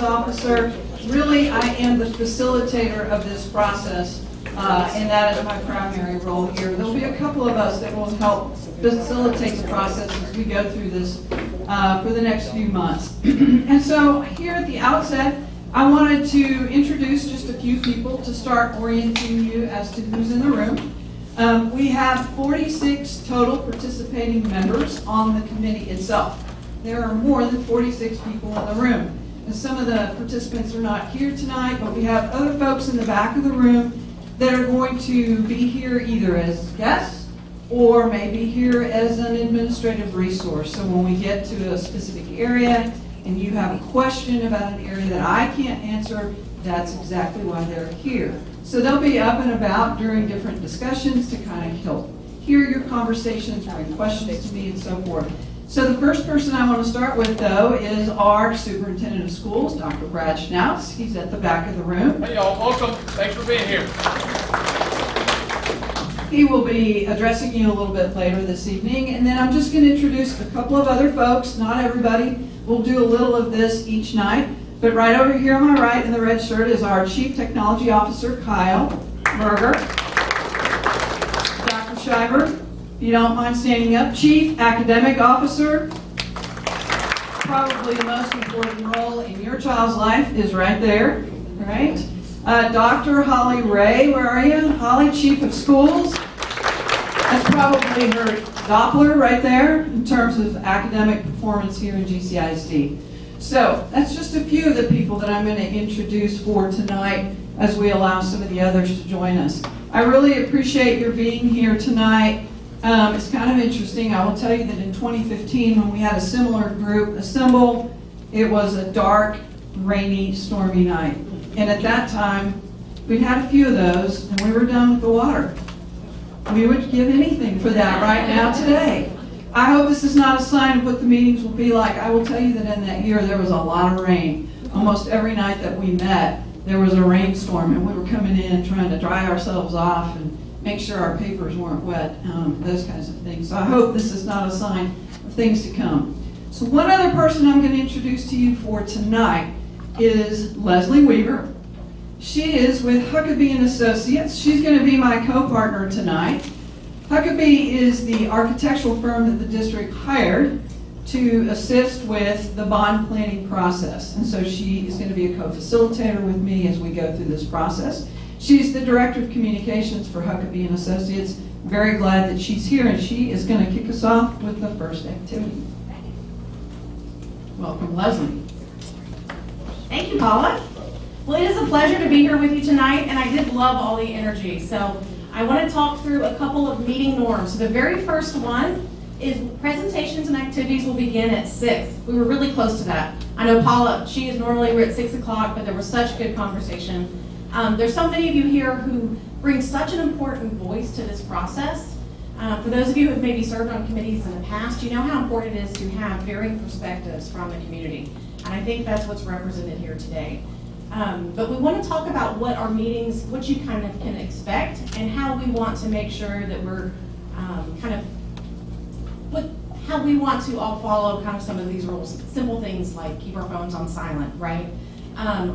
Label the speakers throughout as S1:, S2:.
S1: officer. Really, I am the facilitator of this process, and that is my primary role here. There'll be a couple of us that will help facilitate the process as we go through this for the next few months. And so here at the outset, I wanted to introduce just a few people to start orienting you as to who's in the room. We have 46 total participating members on the committee itself. There are more than 46 people in the room. And some of the participants are not here tonight, but we have other folks in the back of the room that are going to be here either as guests or maybe here as an administrative resource. So when we get to a specific area and you have a question about an area that I can't answer, that's exactly why they're here. So they'll be up and about during different discussions to kind of help hear your conversations, bring questions to me, and so forth. So the first person I want to start with, though, is our superintendent of schools, Dr. Brad Schnauz. He's at the back of the room.
S2: Hey, y'all. Welcome. Thanks for being here.
S1: He will be addressing you a little bit later this evening, and then I'm just going to introduce a couple of other folks. Not everybody. We'll do a little of this each night. But right over here on my right in the red shirt is our Chief Technology Officer, Kyle Berger. Dr. Schreiber, if you don't mind standing up. Chief Academic Officer. Probably the most important role in your child's life is right there, right? Dr. Holly Ray, where are you? Holly, Chief of Schools. That's probably her Doppler right there in terms of academic performance here in GCISD. So that's just a few of the people that I'm going to introduce for tonight as we allow some of the others to join us. I really appreciate your being here tonight. It's kind of interesting. I will tell you that in 2015, when we had a similar group assemble, it was a dark, rainy, stormy night. And at that time, we'd had a few of those, and we were done with the water. We would give anything for that right now today. I hope this is not a sign of what the meetings will be like. I will tell you that in that year, there was a lot of rain. Almost every night that we met, there was a rainstorm, and we were coming in trying to dry ourselves off and make sure our papers weren't wet, those kinds of things. So I hope this is not a sign of things to come. So one other person I'm going to introduce to you for tonight is Leslie Weaver. She is with Huckabee & Associates. She's going to be my co-partner tonight. Huckabee is the architectural firm that the district hired to assist with the bond planning process. And so she is going to be a co-facilitator with me as we go through this process. She's the Director of Communications for Huckabee & Associates. Very glad that she's here, and she is going to kick us off with the first activity. Welcome, Leslie.
S3: Thank you, Paula. Well, it is a pleasure to be here with you tonight, and I did love all the energy. So I want to talk through a couple of meeting norms. So the very first one is presentations and activities will begin at 6. We were really close to that. I know Paula, she is normally we're at 6 o'clock, but there was such good conversation. There's so many of you here who bring such an important voice to this process. For those of you who have maybe served on committees in the past, you know how important it is to have varying perspectives from the community. And I think that's what's represented here today. But we want to talk about what our meetings, what you kind of can expect, and how we want to make sure that we're how we want to all follow kind of some of these rules. Simple things like keep our phones on silent, right?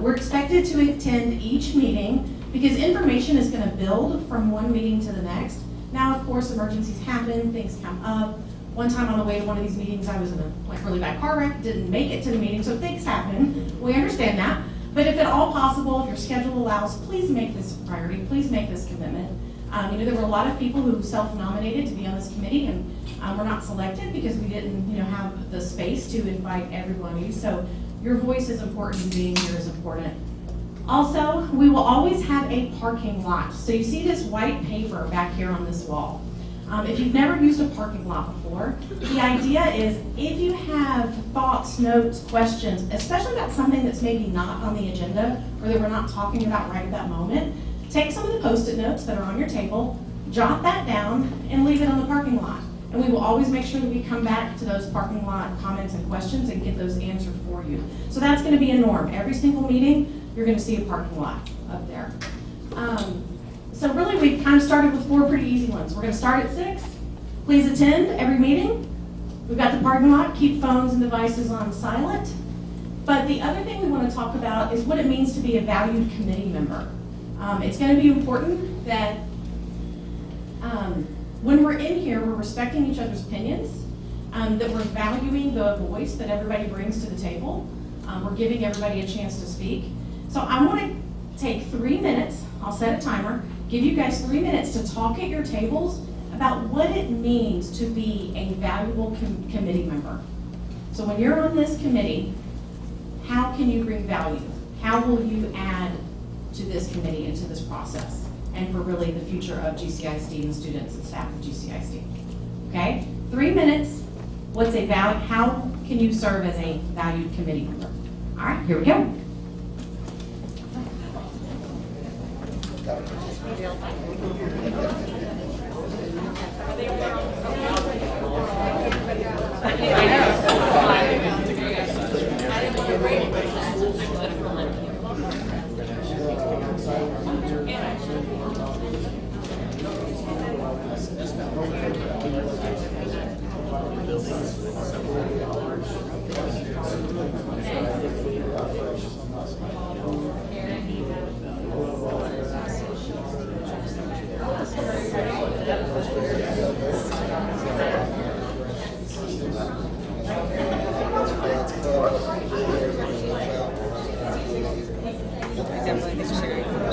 S3: We're expected to attend each meeting because information is going to build from one meeting to the next. Now, of course, emergencies happen, things come up. One time on the way to one of these meetings, I was in a really bad car wreck, didn't make it to the meeting, so things happen. We understand that. But if at all possible, if your schedule allows, please make this a priority. Please make this commitment. There were a lot of people who self-nominated to be on this committee and were not selected because we didn't, have the space to invite everyone of you. So your voice is important and being here is important. Also, we will always have a parking lot. So you see this white paper back here on this wall. If you've never used a parking lot before, the idea is if you have thoughts, notes, questions, especially about something that's maybe not on the agenda or that we're not talking about right at that moment, take some of the Post-it notes that are on your table, jot that down, and leave it on the parking lot. And we will always make sure that we come back to those parking lot comments and questions and get those answered for you. So that's going to be a norm. Every single meeting, you're going to see a parking lot up there. So really, we've kind of started with 4 pretty easy ones. We're going to start at 6. Please attend every meeting. We've got the parking lot. Keep phones and devices on silent. But the other thing we want to talk about is what it means to be a valued committee member. It's going to be important that when we're in here, we're respecting each other's opinions, that we're valuing the voice that everybody brings to the table. We're giving everybody a chance to speak. So I want to take 3 minutes, I'll set a timer, give you guys 3 minutes to talk at your tables about what it means to be a valuable committee member. So when you're on this committee, how can you bring value? How will you add to this committee and to this process? And for really the future of GCISD and the students and staff of GCISD. Okay? 3 minutes. How can you serve as a valued committee member? All right, here we go.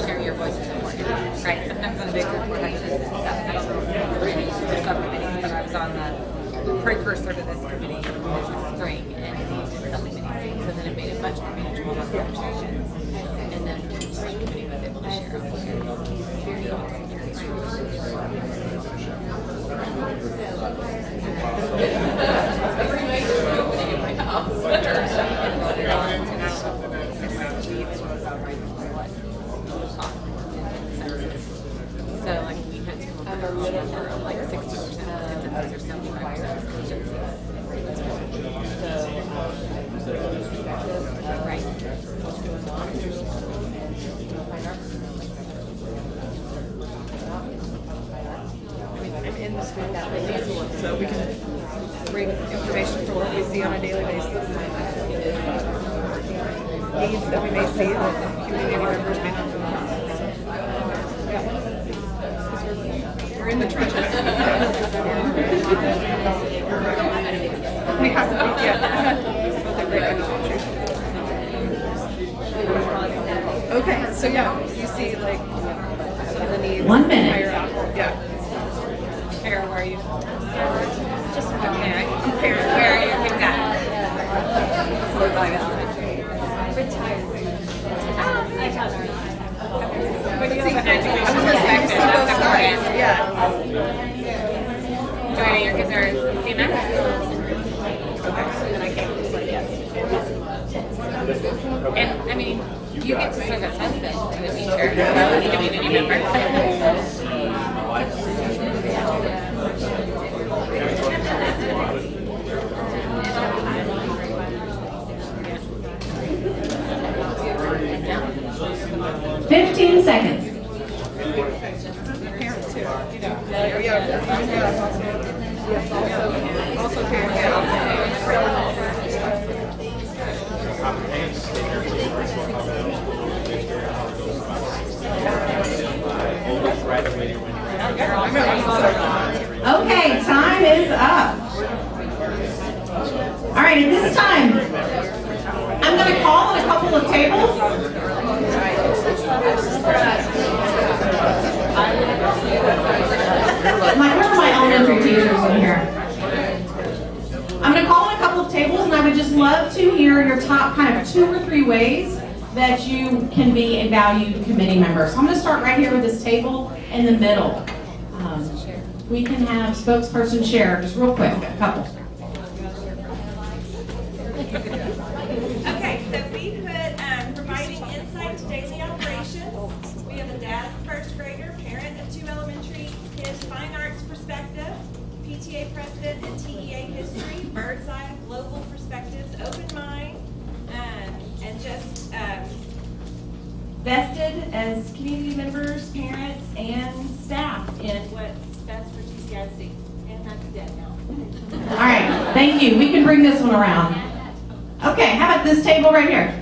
S4: Sharing your voice is important, right? Sometimes on a big group, we're having this subcommittees, but I was on the precursor to this committee this spring, and we did something many things, and then it made it much more manageable about conversations, and then the subcommittee was able to share So like we had to come up with a number of like 60% consensus or 75% consensus. Right.
S5: I'm in the school so we can bring information from what we see on a daily basis. Needs that we may see that community members may not know. We're in the trenches. We have to be, that's a great conversation. Okay, so yeah, you see like some of the needs.
S3: 1 minute.
S5: Higher up. Yeah.
S4: Kara, where are you? Just a parent. Where are you? Who's that? But you have an educational perspective. That's important.
S5: Yeah.
S4: Joanna, your kids are female?
S5: And I can't like yes.
S4: And I mean, you get to serve as husband in the future as a community member.
S3: 15 seconds.
S5: Parents too. Also
S3: Okay, time is up. All right, at this time, I'm going to call on a couple of tables. Where are my elementary teachers in here? I'm going to call on a couple of tables, and I would just love to hear your top kind of 2 or 3 ways that you can be a valued committee member. So I'm going to start right here with this table in the middle. We can have spokesperson share, just real quick, a couple.
S6: Okay, so we put providing insight to daily operations. We have a dad of a first grader, parent of 2 elementary kids, fine arts perspective, PTA president and TEA history, bird's eye, global perspectives, open mind, and just vested as community members, parents, and staff in what's best for GCISD. And that's dead now.
S3: All right, thank you. We can bring this one around. Okay, how about this table right here?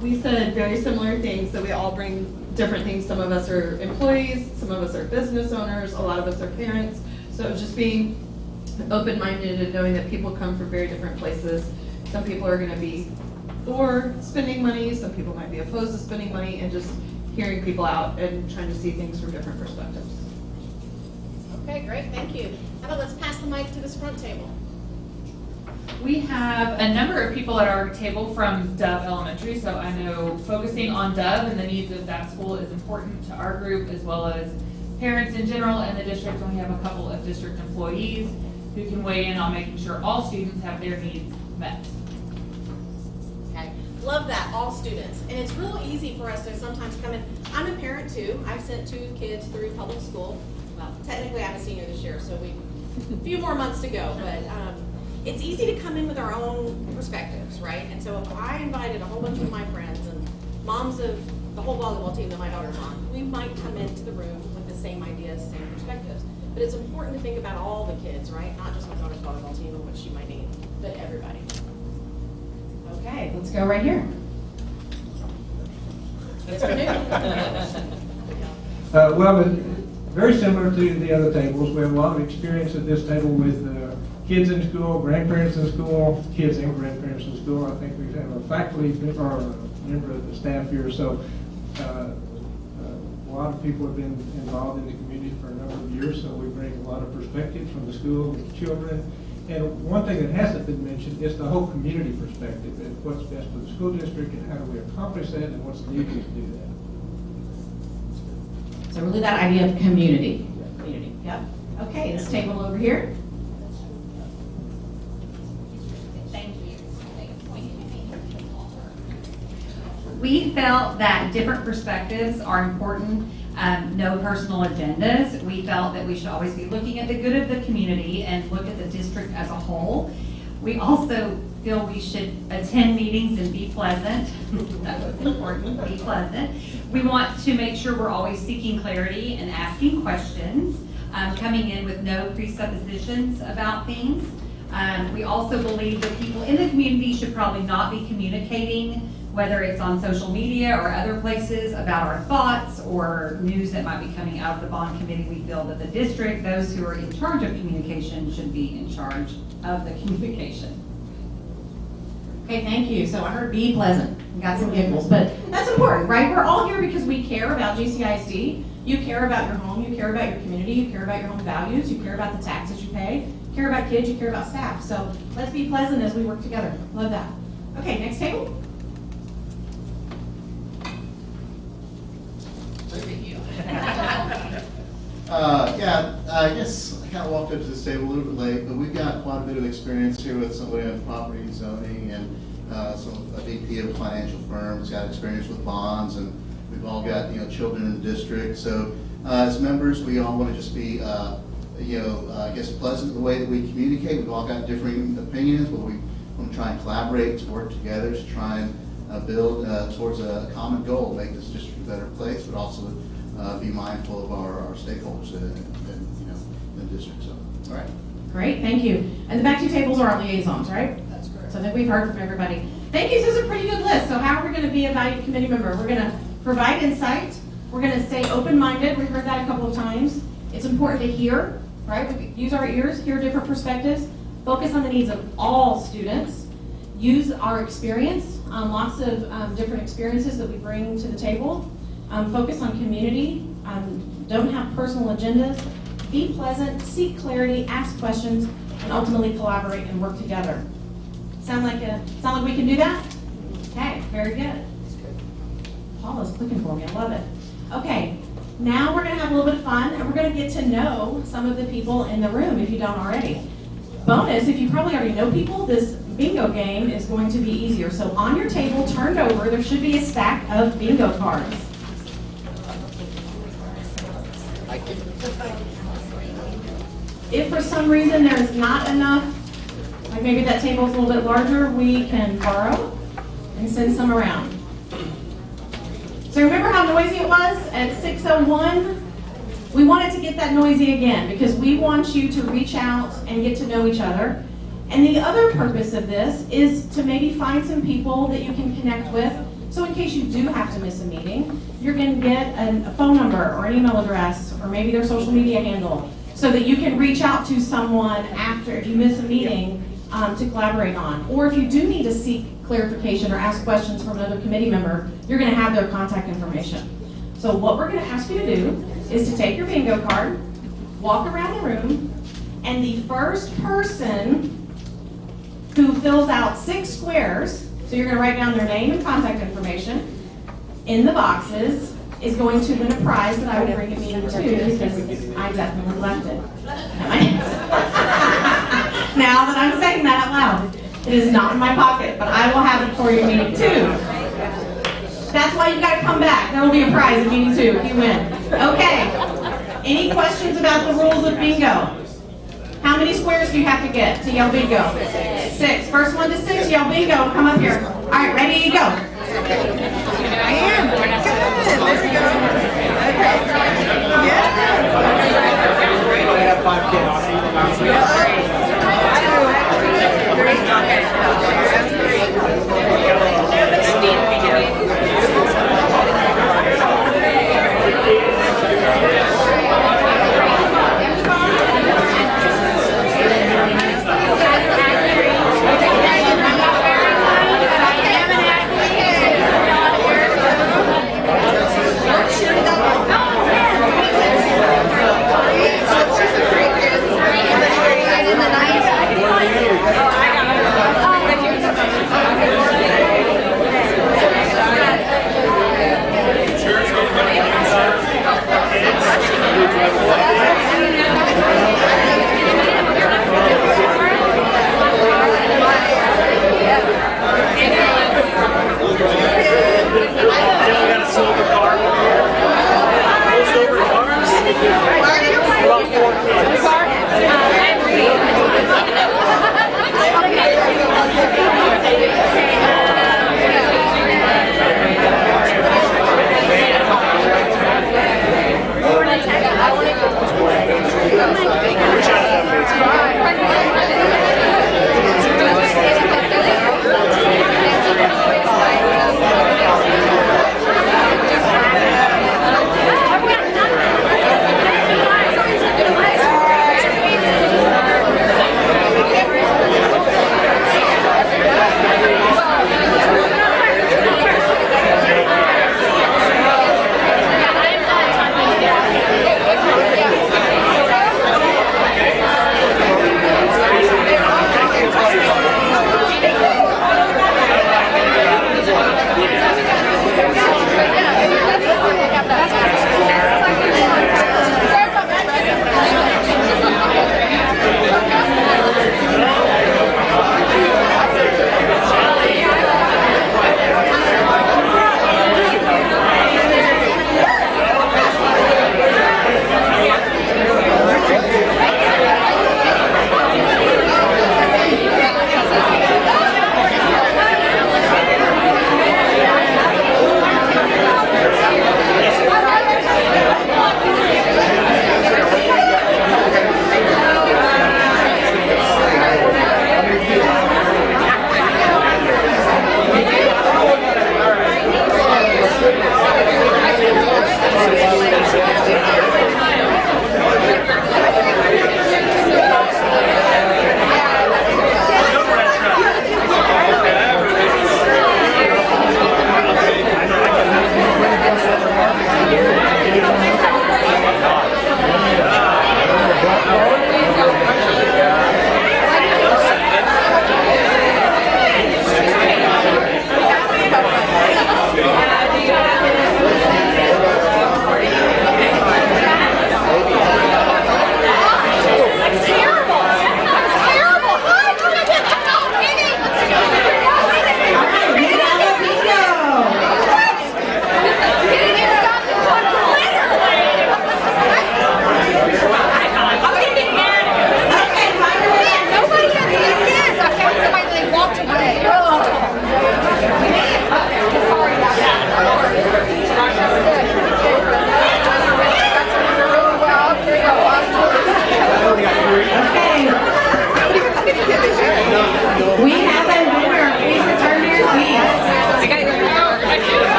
S3: We said very similar things, that we all bring different things. Some of us are employees, some of us are business owners, a lot of us are parents. So just being open-minded and knowing that people come from very different places. Some people are gonna be for spending money, some people might be opposed to spending money, and just hearing people out and trying to see things from different perspectives.
S7: Okay, great, thank you. How about let's pass the mic to this front table?
S8: We have a number of people at our table from Dove Elementary, so I know focusing on Dove and the needs of that school is important to our group as well as parents in general and the district, and we have a couple of district employees who can weigh in on making sure all students have their needs met.
S7: Okay, love that, all students. And it's real easy for us to sometimes come in. I'm a parent too. I've sent 2 kids through public school. Well, technically I'm a senior this year, so a few more months to go, but it's easy to come in with our own perspectives, right? And so if I invited a whole bunch of my friends and moms of the whole volleyball team that my daughter's on, we might come into the room with the same ideas, same perspectives. But it's important to think about all the kids, right? Not just my daughter's volleyball team and what she might need, but everybody.
S3: Okay, let's go right here.
S7: Mr. Newton.
S9: Well, very similar to the other tables. We have a lot of experience at this table with kids in school, grandparents in school, kids and grandparents in school. I think we have a faculty or a member of the staff here. So a lot of people have been involved in the community for a number of years. So we bring a lot of perspectives from the school, the children. And one thing that hasn't been mentioned is the whole community perspective and what's best for the school district and how do we accomplish that and what's needed to do that.
S3: So really that idea of community. Community, yep. Okay, this table over here.
S10: We felt that different perspectives are important, no personal agendas. We felt that we should always be looking at the good of the community and look at the district as a whole. We also feel we should attend meetings and be pleasant. That was important, be pleasant. We want to make sure we're always seeking clarity and asking questions, coming in with no presuppositions about things. We also believe that people in the community should probably not be communicating, whether it's on social media or other places, about our thoughts or news that might be coming out of the bond committee. We feel that the district, those who are in charge of communication, should be in charge of the communication.
S3: Okay, thank you. So I heard be pleasant. We got some giggles, but that's important, right? We're all here because we care about GCISD. You care about your home, you care about your community, you care about your home values, you care about the taxes you pay, you care about kids, you care about staff. So let's be pleasant as we work together. Love that. Okay, next table.
S11: Yeah, I guess I kind of walked up to this table a little bit late, but we've got quite a bit of experience here with somebody on property and zoning and a VP of a financial firm who's got experience with bonds, and we've all got children in the district. So as members, we all want to just be I guess pleasant in the way that we communicate. We've all got differing opinions, but we want to try and collaborate to work together to try and build towards a common goal, make this district a better place, but also be mindful of our stakeholders in the district. So, all right.
S3: Great, thank you. And the back two tables are our liaisons, right?
S11: That's correct.
S3: So I think we've heard from everybody. Thank you, this is a pretty good list. So how are we going to be a valued committee member? We're going to provide insight. We're going to stay open-minded. We've heard that a couple of times. It's important to hear, right? We use our ears, hear different perspectives, focus on the needs of all students, use our experience, lots of different experiences that we bring to the table, focus on community, don't have personal agendas, be pleasant, seek clarity, ask questions, and ultimately collaborate and work together. Sound like we can do that? Okay, very good. Paula's clicking for me, I love it. Okay, now we're gonna have a little bit of fun and we're gonna get to know some of the people in the room if you don't already. Bonus, if you probably already know people, this bingo game is going to be easier. So on your table, turned over, there should be a stack of bingo cards. If for some reason there's not enough, like maybe that table's a little bit larger, we can borrow and send some around. So remember how noisy it was at 6:01? We wanted to get that noisy again because we want you to reach out and get to know each other. And the other purpose of this is to maybe find some people that you can connect with. So in case you do have to miss a meeting, you're going to get a phone number or an email address or maybe their social media handle so that you can reach out to someone after if you miss a meeting to collaborate on. Or if you do need to seek clarification or ask questions from another committee member, you're going to have their contact information. So what we're going to ask you to do is to take your bingo card, walk around the room, and the first person who fills out 6 squares, so you're going to write down their name and contact information in the boxes, is going to win a prize that I will bring at meeting 2 because I definitely left it. Now that I'm saying that out loud, it is not in my pocket, but I will have it for you at meeting 2. That's why you got to come back. There will be a prize at meeting 2 if you win. Okay. Any questions about the rules of bingo? How many squares do you have to get to yell bingo? 6. First one to 6, yell bingo. Come up here. All right, ready, go.
S5: I am. Good. There we go. Okay. Yeah.
S2: I have 5 kids.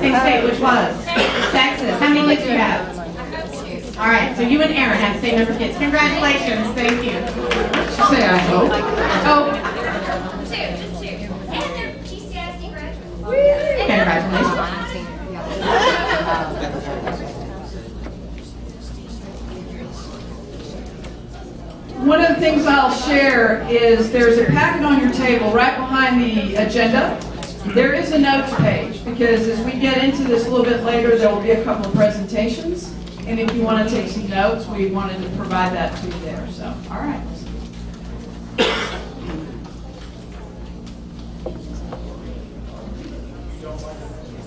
S3: Okay, state, which was? Texas. How many kids do you have? All right, so you and Aaron have the same number of kids. Congratulations, thank you.
S1: Say I hope.
S3: Oh,
S6: Two, just two. And they're GCISD graduates.
S3: congratulations.
S1: One of the things I'll share is there's a packet on your table right behind the agenda. There is a notes page because as we get into this a little bit later, there will be a couple of presentations. And if you want to take some notes, we wanted to provide that to you there. So, all right.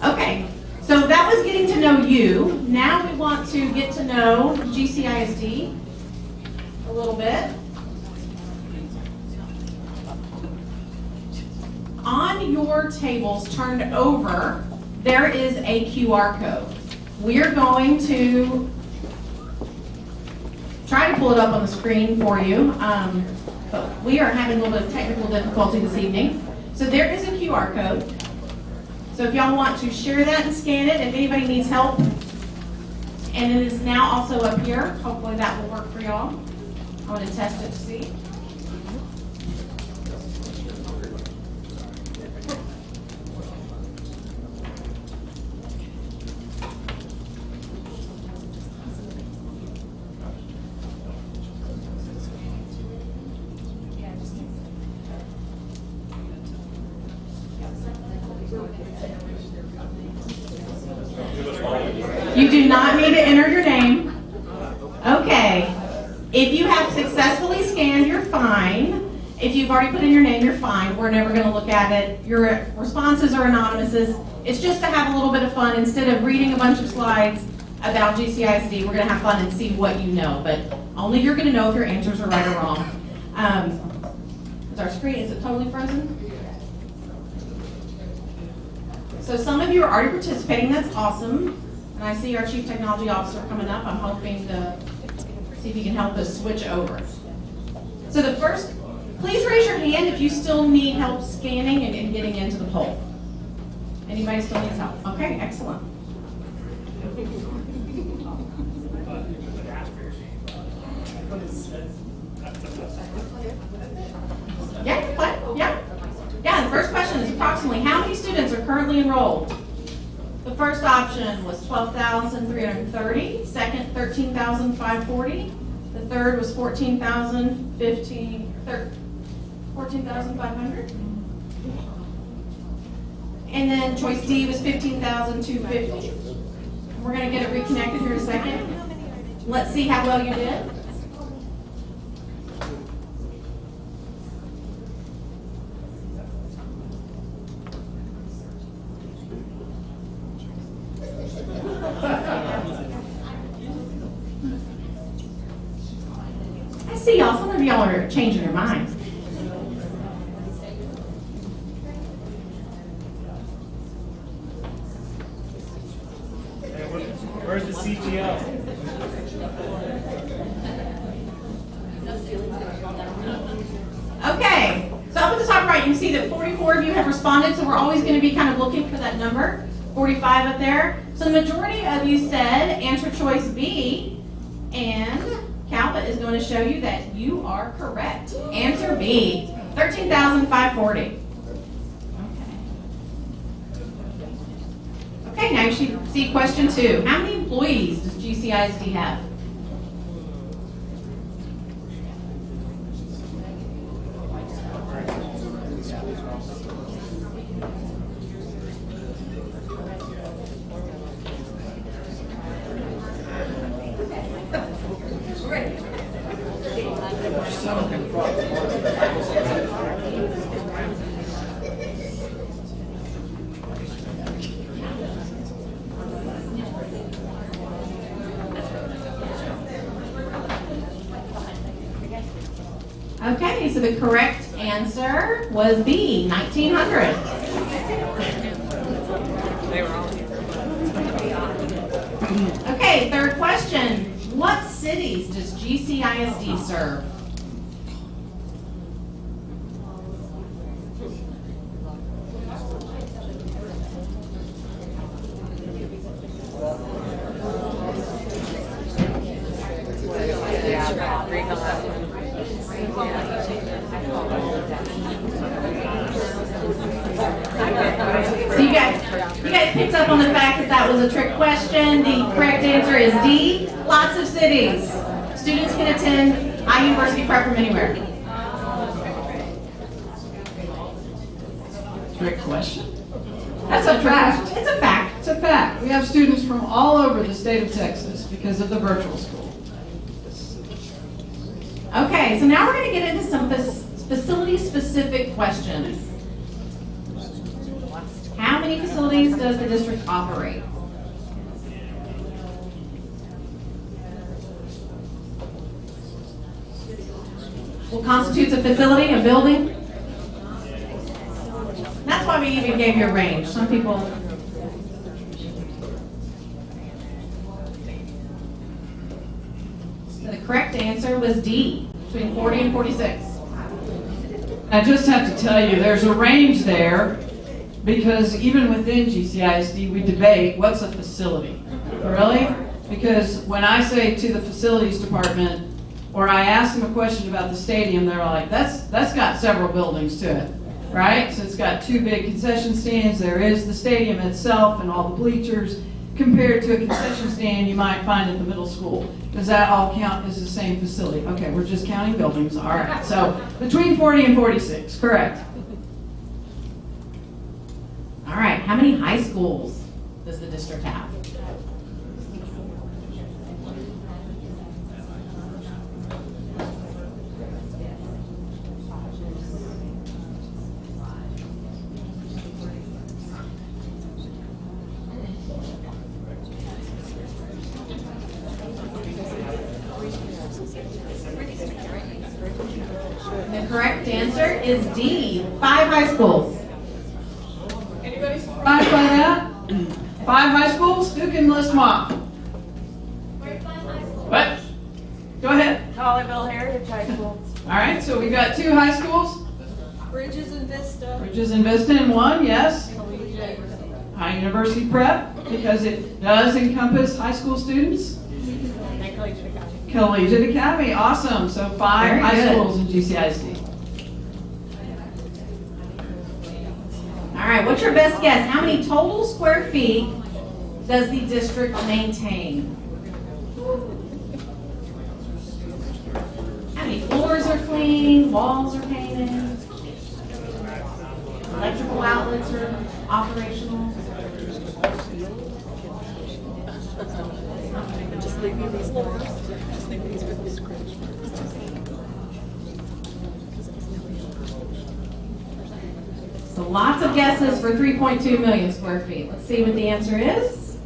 S3: Okay, so that was getting to know you. Now we want to get to know GCISD a little bit. On your tables turned over, there is a QR code. We are going to try to pull it up on the screen for you, but we are having a little bit of technical difficulty this evening. So there is a QR code. So if y'all want to share that and scan it, if anybody needs help, and it is now also up here. Hopefully that will work for y'all. I want to test it to see. You do not need to enter your name. Okay. If you have successfully scanned, you're fine. If you've already put in your name, you're fine. We're never going to look at it. Your responses are anonymous. It's just to have a little bit of fun. Instead of reading a bunch of slides about GCISD, we're going to have fun and see what you know. But only you're going to know if your answers are right or wrong. Is our screen, is it totally frozen? So some of you are already participating. That's awesome. And I see our Chief Technology Officer coming up. I'm hoping to see if he can help us switch over. So the first, please raise your hand if you still need help scanning and getting into the poll. Anybody still needs help? Okay, excellent. Yeah, you play. Yeah. Yeah, the first question is approximately how many students are currently enrolled? The first option was 12,330, second 13,540, the third was 14,500, and then choice D was 15,250. We're going to get it reconnected here in a second. Let's see how well you did. I see y'all, some of y'all are changing your minds.
S2: Where's the CTO?
S3: Okay, so up at the top right, you can see that 44 of you have responded, so we're always going to be kind of looking for that number, 45 up there. So the majority of you said answer choice B, and Calvin is going to show you that you are correct. Answer B, 13,540. Okay, now you should see question 2. How many employees does GCISD have? Okay, so the correct answer was B, 1,900.
S5: They were all here.
S3: Okay, third question. What cities does GCISD serve? You guys picked up on the fact that that was a trick question. The correct answer is D, lots of cities. Students can attend iUniversity Prep from anywhere.
S1: Trick question? That's a fact.
S3: It's a fact.
S1: It's a fact. We have students from all over the state of Texas because of the virtual school.
S3: Okay, so now we're going to get into some facility-specific questions. How many facilities does the district operate? What constitutes a facility, a building? That's why we even gave you a range. Some people. The correct answer was D, between 40 and 46.
S1: I just have to tell you, there's a range there because even within GCISD, we debate what's a facility. Really? Because when I say to the facilities department, or I ask them a question about the stadium, they're like, that's got several buildings to it, right? So it's got 2 big concession stands. There is the stadium itself and all the bleachers, compared to a concession stand you might find at the middle school. Does that all count as the same facility? Okay, we're just counting buildings. All right, so between 40 and 46, correct.
S3: All right, how many high schools does the district have? The correct answer is D, 5 high schools.
S1: Surprised by that? 5 high schools? Who can list them off? What? Go ahead.
S5: Colleyville Heritage High School.
S1: All right, so we've got 2 high schools.
S6: Bridges and Vista.
S1: Bridges and Vista in 1, yes. High University Prep, because it does encompass high school students. Collegiate Academy, awesome. So 5
S3: Very
S1: high
S3: good.
S1: schools in GCISD.
S3: All right, what's your best guess? How many total square feet does the district maintain? How many floors are clean, walls are painted, electrical outlets are operational?
S5: Just leave me these numbers. Just leave these with this scratch.
S3: So lots of guesses for 3.2 million square feet. Let's see what the answer is.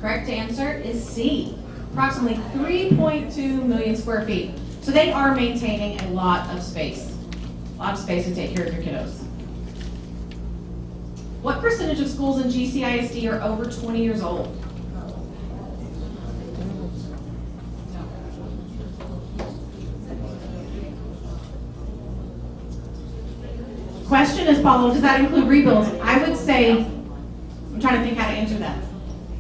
S3: Correct answer is C, approximately 3.2 million square feet. So they are maintaining a lot of space to take care of your kiddos. What percentage of schools in GCISD are over 20 years old? Question is, Paulo, does that include rebuilds? I would say, I'm trying to think how to answer that.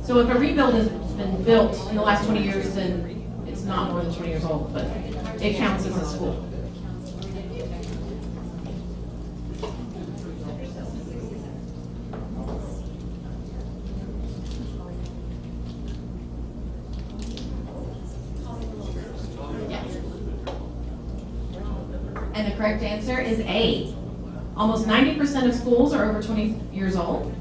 S3: So if a rebuild has been built in the last 20 years, then it's not more than 20 years old, but it counts as a school. Yeah. And the correct answer is A. Almost 90% of schools are over 20 years old.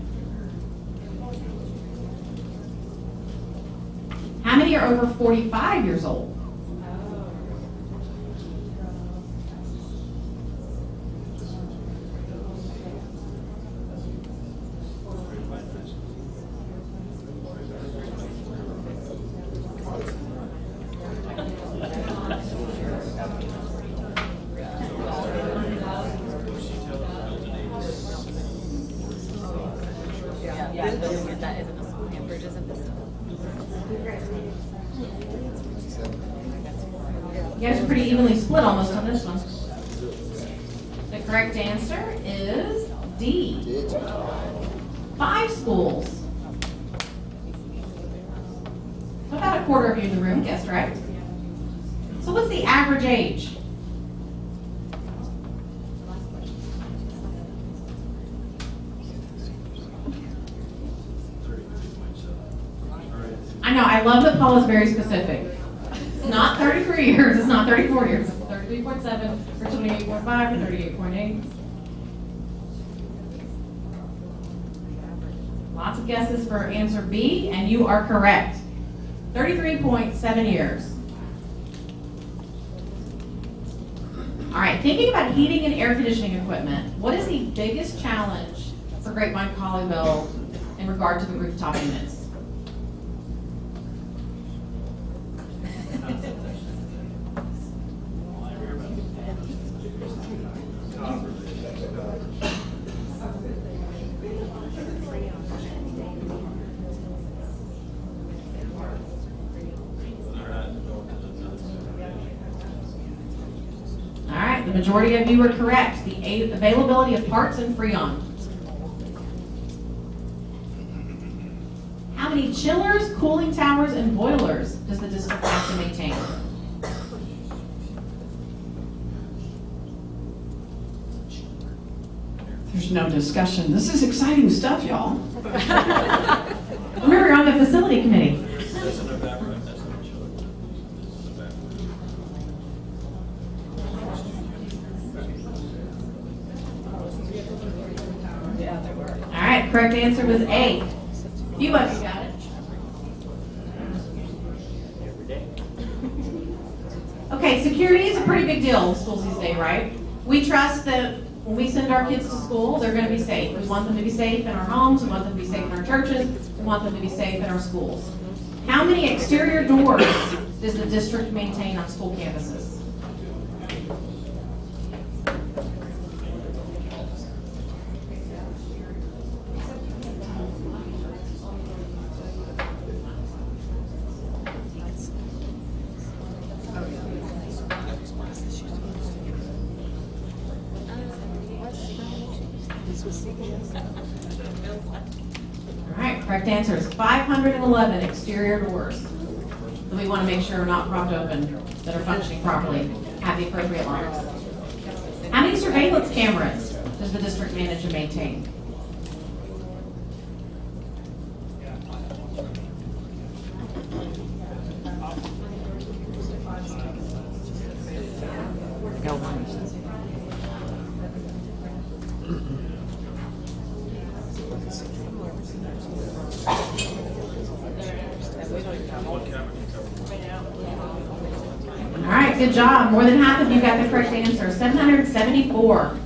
S3: How many are over 45 years old?
S4: Yeah, that isn't a school. Yeah, Bridges and Vista.
S3: You guys are pretty evenly split almost on this one. The correct answer is D. 5 schools. About a quarter of you in the room guessed right. So what's the average age? know, I love that Paula's very specific. It's not 33 years, it's not 34 years, it's 33.7, or 28.5, or 38.8. Lots of guesses for answer B, and you are correct. 33.7 years. All right, thinking about heating and air conditioning equipment, what is the biggest challenge for Grapevine Colleyville in regard to the rooftop units? All right, the majority of you were correct. The availability of parts and Freon. How many chillers, cooling towers, and boilers does the district have to maintain?
S1: There's no discussion. This is exciting stuff, y'all.
S3: Remember, you're on the facility committee. All right, correct answer was A. You got it. Okay, security is a pretty big deal in schools these days, right? We trust that when we send our kids to school, they're going to be safe. We want them to be safe in our homes, we want them to be safe in our churches, we want them to be safe in our schools. How many exterior doors does the district maintain on school campuses? All right, correct answer is 511 exterior doors that we want to make sure are not propped open, that are functioning properly, have the appropriate locks. How many surveillance cameras does the district manage and maintain? All right, good job. More than half of you got the correct answer, 774.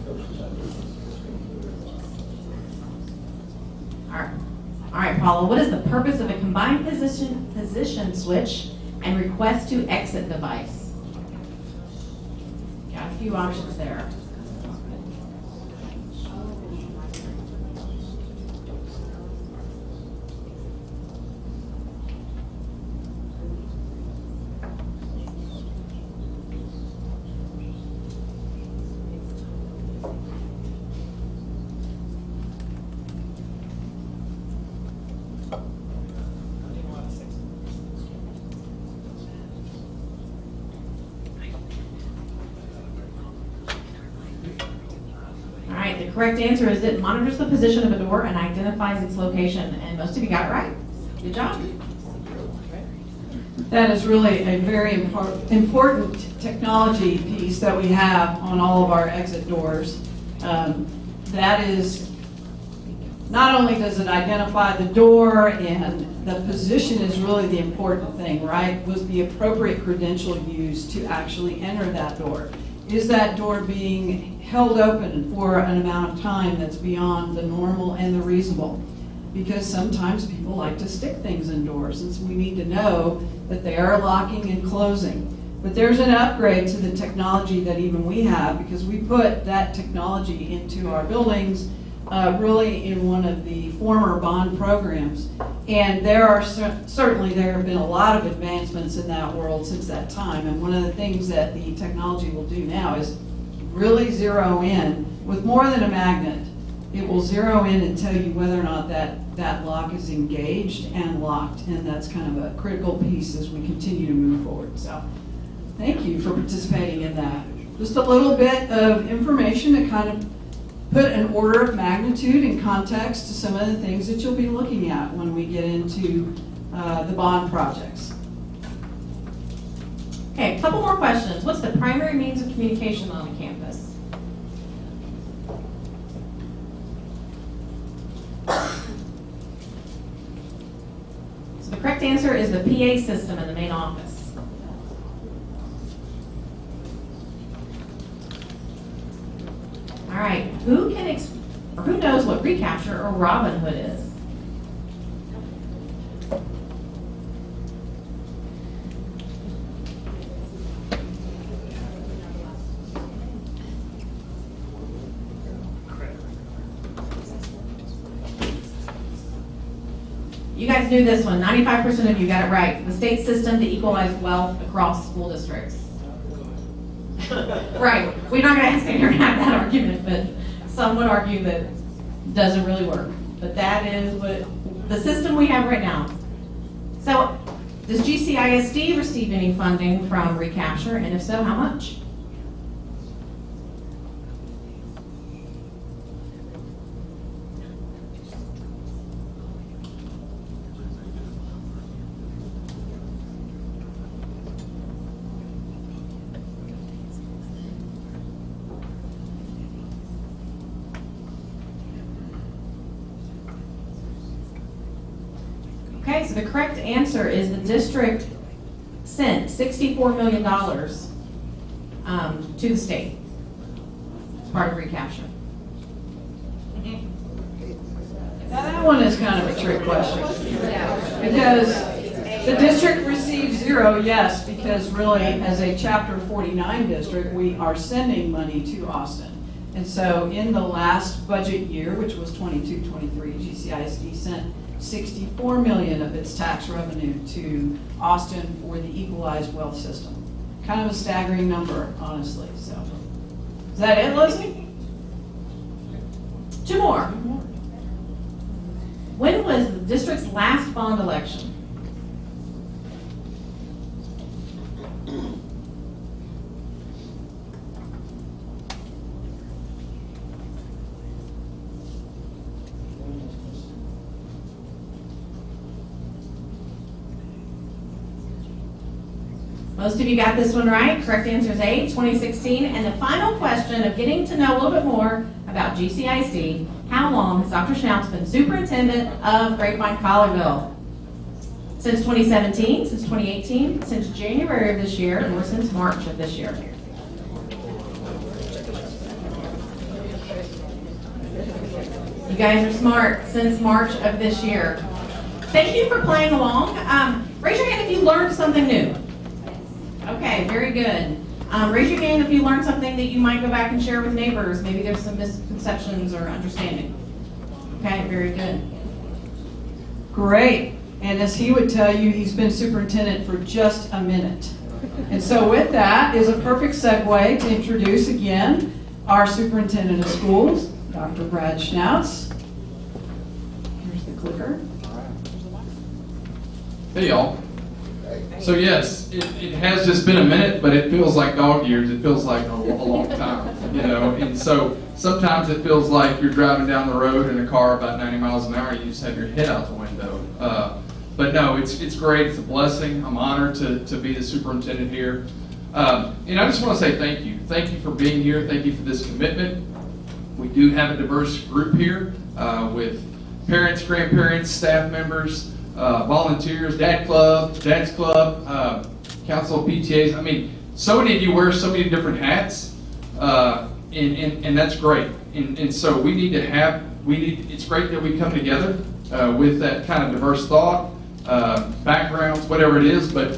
S3: All right, Paula, what is the purpose of a combined position switch and request to exit device? Got a few options there. The correct answer is it monitors the position of a door and identifies its location, and most of you got it right. Good job.
S1: That is really a very important technology piece that we have on all of our exit doors. That is, not only does it identify the door, and the position is really the important thing, right? Was the appropriate credential used to actually enter that door? Is that door being held open for an amount of time that's beyond the normal and the reasonable? Because sometimes people like to stick things in doors, and so we need to know that they are locking and closing. But there's an upgrade to the technology that even we have, because we put that technology into our buildings really in one of the former bond programs. And there are certainly there have been a lot of advancements in that world since that time. And one of the things that the technology will do now is really zero in with more than a magnet. It will zero in and tell you whether or not that lock is engaged and locked. And that's kind of a critical piece as we continue to move forward. So thank you for participating in that. Just a little bit of information to kind of put an order of magnitude and context to some of the things that you'll be looking at when we get into the bond projects.
S3: Okay, a couple more questions. What's the primary means of communication on the campus? So the correct answer is the PA system in the main office. All right, who knows what recapture or Robin Hood is? You guys knew this one. 95% of you got it right. The state system to equalize wealth across school districts. Right. We're not going to sit here and have that argument, but some would argue that it doesn't really work. But that is what the system we have right now. So, does GCISD receive any funding from recapture, and if so, how much? Okay, so the correct answer is the district sent $64 million to the state as part of recapture.
S1: Now that one is kind of a trick question. Because the district receives zero, yes, because really as a Chapter 49 district, we are sending money to Austin. And so in the last budget year, which was 22-23, GCISD sent $64 million of its tax revenue to Austin for the equalized wealth system. Kind of a staggering number, honestly. So, is that it, Leslie?
S3: Two more. When was the district's last bond election? Most of you got this one right. Correct answer is A, 2016. And the final question of getting to know a little bit more about GCISD, how long has Dr. Schnauz been superintendent of Grapevine Colleyville? Since 2017, since 2018, since January of this year, or since March of this year? You guys are smart. Since March of this year. Thank you for playing along. Raise your hand if you learned something new. Okay, very good. Raise your hand if you learned something that you might go back and share with neighbors. Maybe there's some misconceptions or understanding. Okay, very good.
S1: Great. And as he would tell you, he's been superintendent for just a minute. And so with that is a perfect segue to introduce again our superintendent of schools, Dr. Brad Schnauz. Here's the clicker.
S12: Hey y'all. So yes, it has just been a minute, but it feels like dog years. It feels like a long time, you know. And so sometimes it feels like you're driving down the road in a car about 90 miles an hour and you just have your head out the window. But no, it's great. It's a blessing. I'm honored to be the superintendent here. And I just want to say thank you. Thank you for being here. Thank you for this commitment. We do have a diverse group here with parents, grandparents, staff members, volunteers, dad's club, council of PTAs. I mean, so many of you wear so many different hats, and that's great. And so it's great that we come together with that kind of diverse thought, backgrounds, whatever it is. But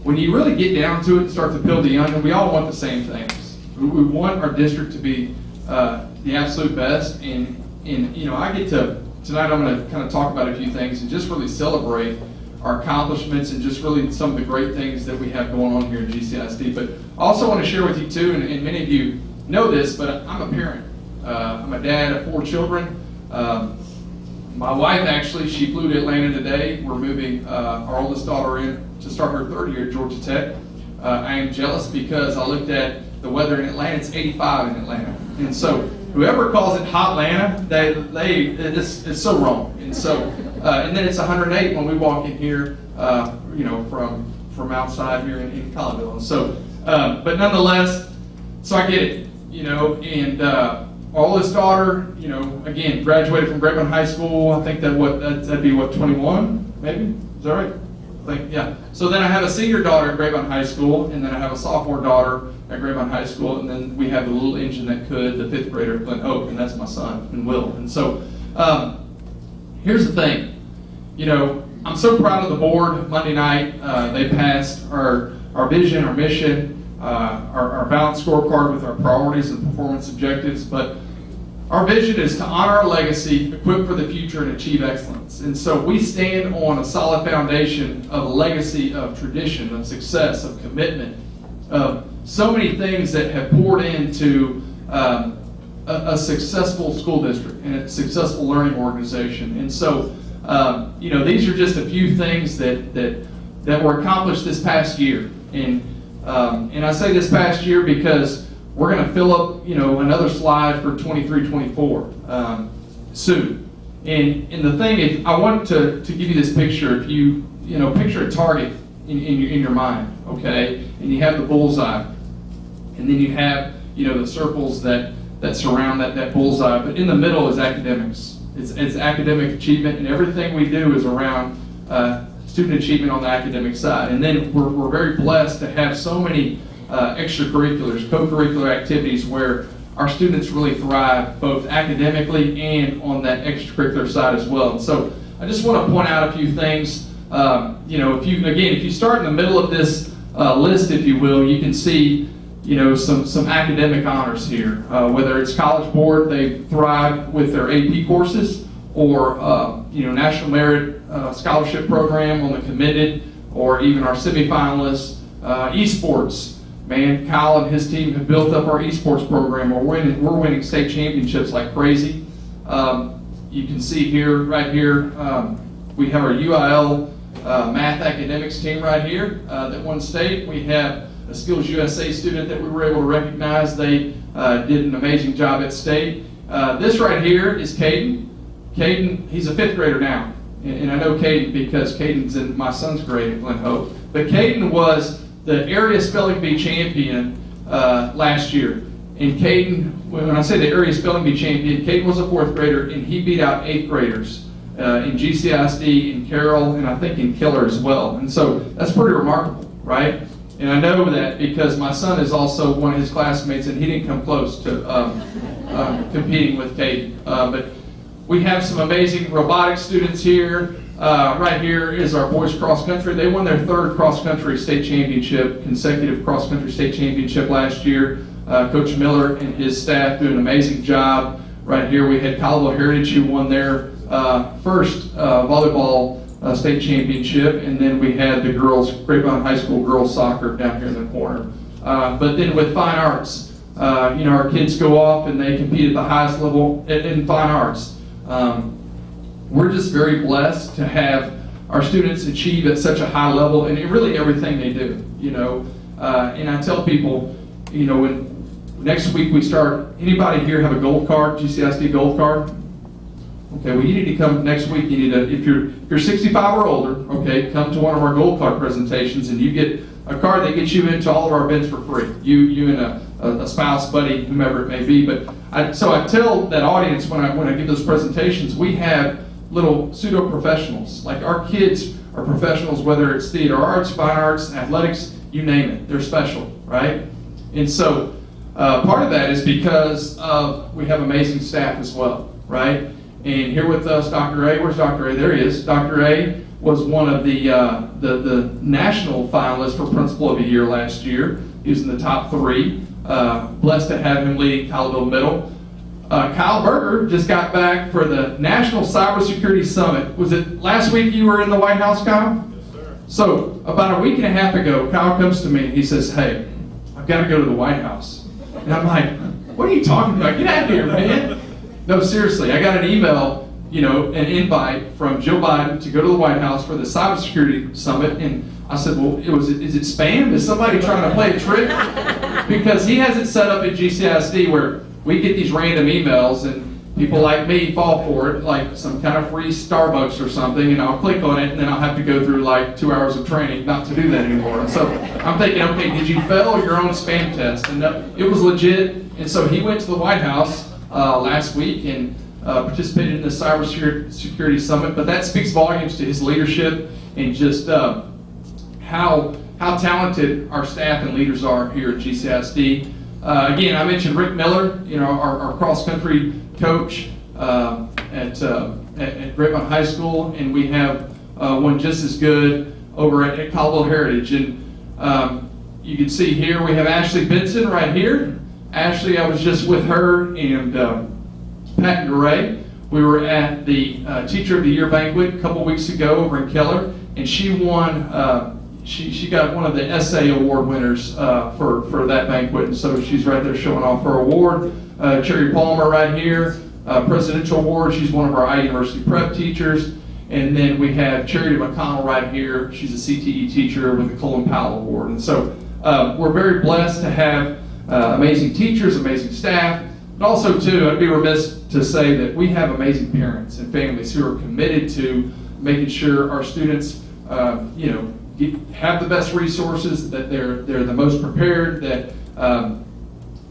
S12: when you really get down to it and start to peel the onion, we all want the same things. We want our district to be the absolute best. And you know, tonight I'm going to kind of talk about a few things and just really celebrate our accomplishments and just really some of the great things that we have going on here at GCISD. But I also want to share with you too, and many of you know this, but I'm a parent. I'm a dad of 4 children. My wife actually, she flew to Atlanta today. We're moving our oldest daughter in to start her 3rd year at Georgia Tech. I am jealous because I looked at the weather in Atlanta. It's 85 in Atlanta. And so whoever calls it hot Atlanta, it's so wrong. And so And then it's 108 when we walk in here, from outside here in Colorado. And so, but nonetheless, so I get it, and our oldest daughter, again, graduated from Grapevine High School. I think that'd be 21, maybe? Is that right? Yeah. So then I have a senior daughter at Grapevine High School, and then I have a sophomore daughter at Grapevine High School, and then we have the little engine that could, the 5th grader at Glen Oak, and that's my son, and Will. And so, here's the thing. I'm so proud of the board. Monday night, they passed our vision, our mission, our balanced scorecard with our priorities and performance objectives. But our vision is to honor our legacy, equip for the future, and achieve excellence. And so we stand on a solid foundation of a legacy of tradition, of success, of commitment, of so many things that have poured into a successful school district and a successful learning organization. And so, these are just a few things that were accomplished this past year. And I say this past year because we're going to fill up, another slide for 23-24 soon. And the thing is, I want to give you this picture. If you picture a target in your mind, okay, and you have the bullseye, and then you have the circles that surround that bullseye. But in the middle is academics. It's academic achievement, and everything we do is around student achievement on the academic side. And then we're very blessed to have so many extracurriculars, co-curricular activities where our students really thrive both academically and on that extracurricular side as well. And so I just want to point out a few things. If you start in the middle of this list, if you will, you can see some academic honors here. Whether it's College Board, they thrive with their AP courses, or National Merit Scholarship Program on the committed, or even our semifinalists. Esports, man, Kyle and his team have built up our esports program. We're winning state championships like crazy. You can see here, right here, we have our UIL math academics team right here that won state. We have a Skills USA student that we were able to recognize. They did an amazing job at state. This right here is Caden. Caden, he's a 5th grader now. And I know Caden because Caden's in my son's grade at Glen Hope. But Caden was the area spelling bee champion last year. And Caden, when I say the area spelling bee champion, Caden was a 4th grader, and he beat out 8th graders in GCISD, in Carroll, and I think in Killer as well. And so that's pretty remarkable, right? And I know that because my son is also one of his classmates, and he didn't come close to competing with Caden. But we have some amazing robotics students here. Right here is our boys cross country. They won their 3rd cross country state championship, consecutive cross country state championship last year. Coach Miller and his staff do an amazing job. Right here we had Colorado Heritage, who won their first volleyball state championship, and then we had the girls, Grapevine High School girls soccer down here in the corner. But then with fine arts, our kids go off and they compete at the highest level in fine arts. We're just very blessed to have our students achieve at such a high level, and really everything they do, and I tell people, when next week we start, anybody here have a gold card, GCISD gold card? Okay, well, you need to come next week. You need to, if you're 65 or older, okay, come to one of our gold card presentations, and you get a card that gets you into all of our events for free. You and a spouse, buddy, whomever it may be. But I tell that audience when I give those presentations, we have little pseudo professionals. Like, our kids are professionals, whether it's theater arts, fine arts, athletics, you name it. They're special, right? And so part of that is because we have amazing staff as well, right? And here with us, Dr. A. Where's Dr. A? There he is. Dr. A was one of the national finalists for Principal of the Year last year. He was in the top 3. Blessed to have him leading Colorado Middle. Kyle Berger just got back for the National Cybersecurity Summit. Was it last week you were in the White House, Kyle? Yes, sir. So about a week and a half ago, Kyle comes to me and he says, "Hey, I've got to go to the White House." And I'm like, "What are you talking about? Get out of here, man." No, seriously, I got an email, an invite from Joe Biden to go to the White House for the Cybersecurity Summit, and I said, "Well, is it spam? Is somebody trying to play a trick?" Because he has it set up at GCISD where we get these random emails, and people like me fall for it, like some kind of free Starbucks or something, and I'll click on it, and then I'll have to go through like 2 hours of training not to do that anymore. And so I'm thinking, okay, did you fail your own spam test? And it was legit. And so he went to the White House last week and participated in the cybersecurity summit. But that speaks volumes to his leadership and just how talented our staff and leaders are here at GCISD. Again, I mentioned Rick Miller, our cross-country coach at Grapevine High School, and we have one just as good over at Caldwell Heritage. And you can see here we have Ashley Benson right here. Ashley, I was just with her and Pat Garay. We were at the Teacher of the Year banquet a couple weeks ago over in Keller, and she won. She got one of the essay award winners for that banquet, and so she's right there showing off her award. Cherry Palmer right here, Presidential Award. She's one of our University Prep teachers. And then we have Charity McConnell right here. She's a CTE teacher with the Colin Powell Award. And so we're very blessed to have amazing teachers, amazing staff, but also too, I'd be remiss to say that we have amazing parents and families who are committed to making sure our students, have the best resources, that they're the most prepared, that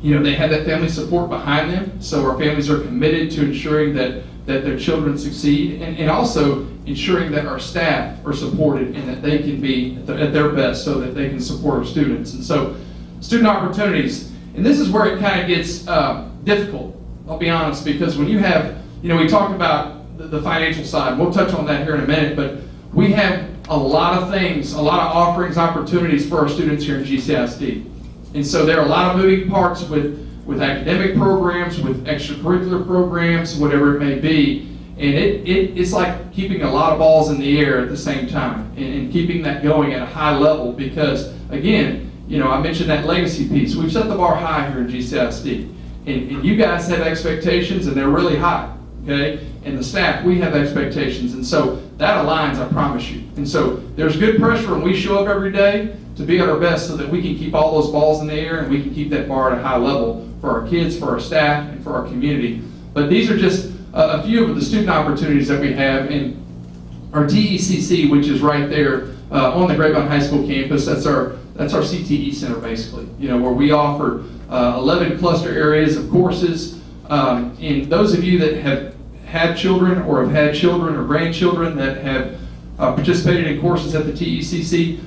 S12: they have that family support behind them. So our families are committed to ensuring that their children succeed, and also ensuring that our staff are supported and that they can be at their best so that they can support our students. And so student opportunities, and this is where it kind of gets difficult, I'll be honest, because when you have, we talked about the financial side, we'll touch on that here in a minute, but we have a lot of things, a lot of offerings, opportunities for our students here in GCISD. And so there are a lot of moving parts with academic programs, with extracurricular programs, whatever it may be. And it's like keeping a lot of balls in the air at the same time and keeping that going at a high level because, again, I mentioned that legacy piece. We've set the bar high here in GCISD. And you guys have expectations, and they're really high, okay? And the staff, we have expectations. And so that aligns, I promise you. And so there's good pressure when we show up every day to be at our best so that we can keep all those balls in the air and we can keep that bar at a high level for our kids, for our staff, and for our community. But these are just a few of the student opportunities that we have in our TECC, which is right there on the Grapevine High School campus. That's our CTE center, basically, where we offer 11 cluster areas of courses. And those of you that have had children or have had children or grandchildren that have participated in courses at the TECC,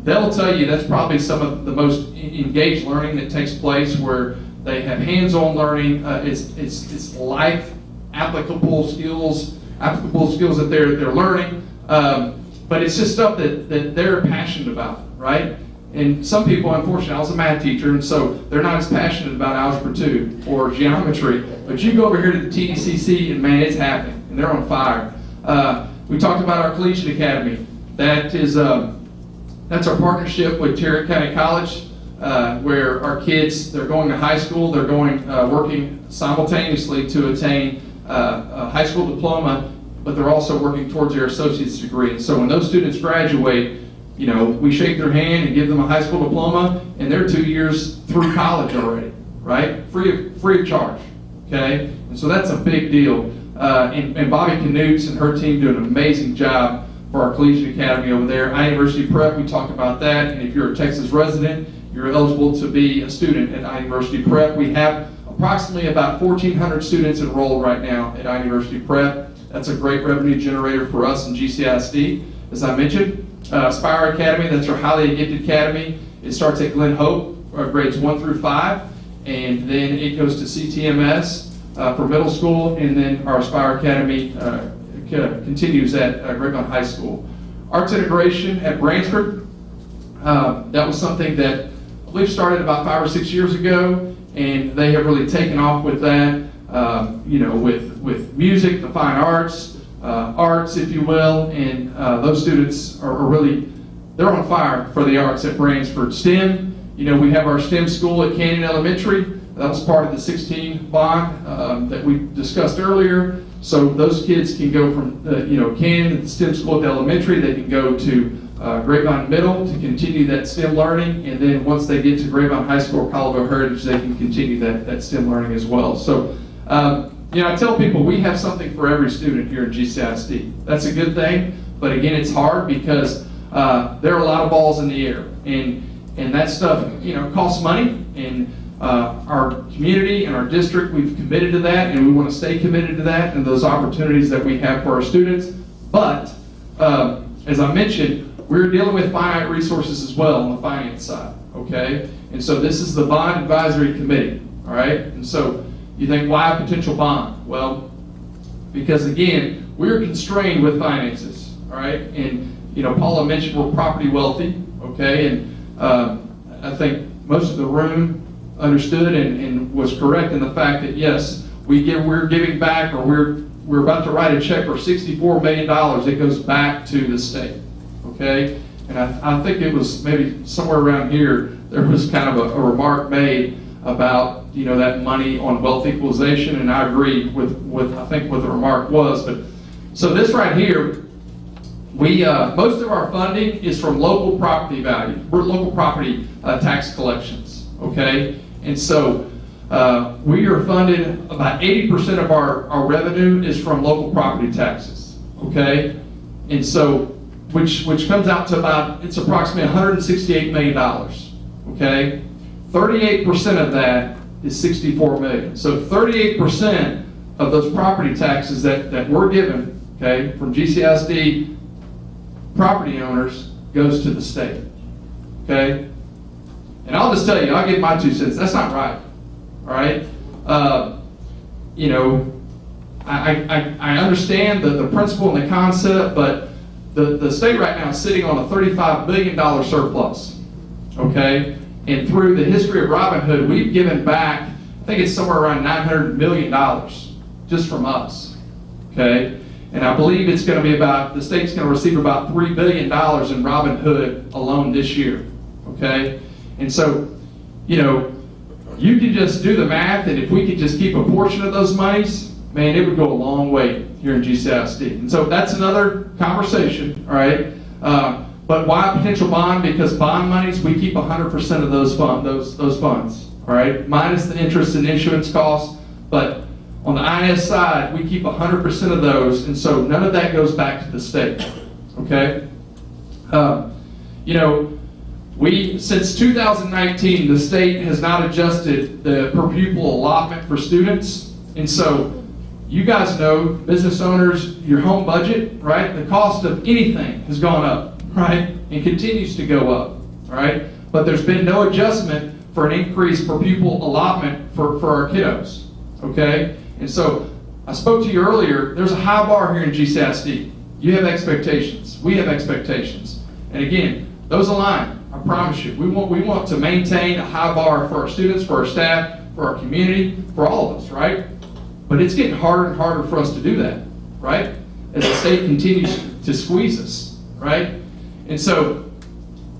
S12: they'll tell you that's probably some of the most engaged learning that takes place, where they have hands-on learning. It's life applicable skills that they're learning. But it's just stuff that they're passionate about, right? And some people, unfortunately, I was a math teacher, and so they're not as passionate about Algebra 2 or geometry. But you go over here to the TECC, and man, it's happening, and they're on fire. We talked about our Collegiate Academy. That's our partnership with Tarrant County College, where our kids, they're going to high school, they're going working simultaneously to attain a high school diploma, but they're also working towards their associate's degree. And so when those students graduate, we shake their hand and give them a high school diploma, and they're 2 years through college already, right? Free of charge, okay? And so that's a big deal. And Bobby Knutz and her team do an amazing job for our Collegiate Academy over there. University Prep, we talked about that, and if you're a Texas resident, you're eligible to be a student at University Prep. We have approximately about 1,400 students enrolled right now at University Prep. That's a great revenue generator for us in GCISD. As I mentioned, Aspire Academy, that's our highly gifted academy. It starts at Glen Hope, grades 1 through 5, and then it goes to CTMS for middle school, and then our Aspire Academy continues at Grapevine High School. Arts Integration at Bransford, that was something that I believe started about 5 or 6 years ago, and they have really taken off with that, with music, the fine arts, if you will, and those students are really, they're on fire for the arts at Bransford. STEM, we have our STEM school at Canyon Elementary. That was part of the 16 bond that we discussed earlier. So those kids can go from Canyon at the STEM school at the elementary, they can go to Grapevine Middle to continue that STEM learning, and then once they get to Grapevine High School or Caldwell Heritage, they can continue that STEM learning as well. So You know, I tell people we have something for every student here in GCISD. That's a good thing, but again, it's hard because there are a lot of balls in the air, and that stuff, you know, costs money, and our community and our district, we've committed to that, and we want to stay committed to that and those opportunities that we have for our students. But as I mentioned, we're dealing with finite resources as well on the finance side, okay? And so this is the Bond Advisory Committee, all right? And so you think, why a potential bond? Well, because again, we're constrained with finances, all right? And, you know, Paula mentioned we're property wealthy, okay? And I think most of the room understood and was correct in the fact that, yes, we're giving back, or we're about to write a check for $64 million. It goes back to the state, okay? And I think it was maybe somewhere around here, there was kind of a remark made about, you know, that money on wealth equalization, and I agree with I think what the remark was. But so this right here, we most of our funding is from local property value. We're local property tax collections, okay? And so we are funded, about 80% of our revenue is from local property taxes, okay? And so, which comes out to about, it's approximately $168 million, okay? 38% of that is $64 million. So 38% of those property taxes that we're given, okay, from GCISD property owners goes to the state, okay? And I'll just tell you, I'll give my 2 cents. That's not right, all right? You know, I understand the principle and the concept, but the state right now is sitting on a $35 billion surplus, okay? And through the history of Robin Hood, we've given back, I think it's somewhere around $900 million just from us, okay? And I believe it's going to be about, the state's going to receive about $3 billion in Robin Hood alone this year, okay? And so, you know, you can just do the math, and if we could just keep a portion of those monies, man, it would go a long way here in GCISD. And so that's another conversation, all right? But why a potential bond? Because bond monies, we keep 100% of those funds, all right? Minus the interest and issuance costs, but on the INS side, we keep 100% of those, and so none of that goes back to the state, okay? You know, since 2019, the state has not adjusted the per pupil allotment for students, and so you guys know, business owners, your home budget, right? The cost of anything has gone up, right? And continues to go up, all right? But there's been no adjustment for an increase per pupil allotment for our kiddos, okay? And so I spoke to you earlier, there's a high bar here in GCISD. You have expectations, we have expectations. And again, those align, I promise you. We want to maintain a high bar for our students, for our staff, for our community, for all of us, right? But it's getting harder and harder for us to do that, right? As the state continues to squeeze us, right? And so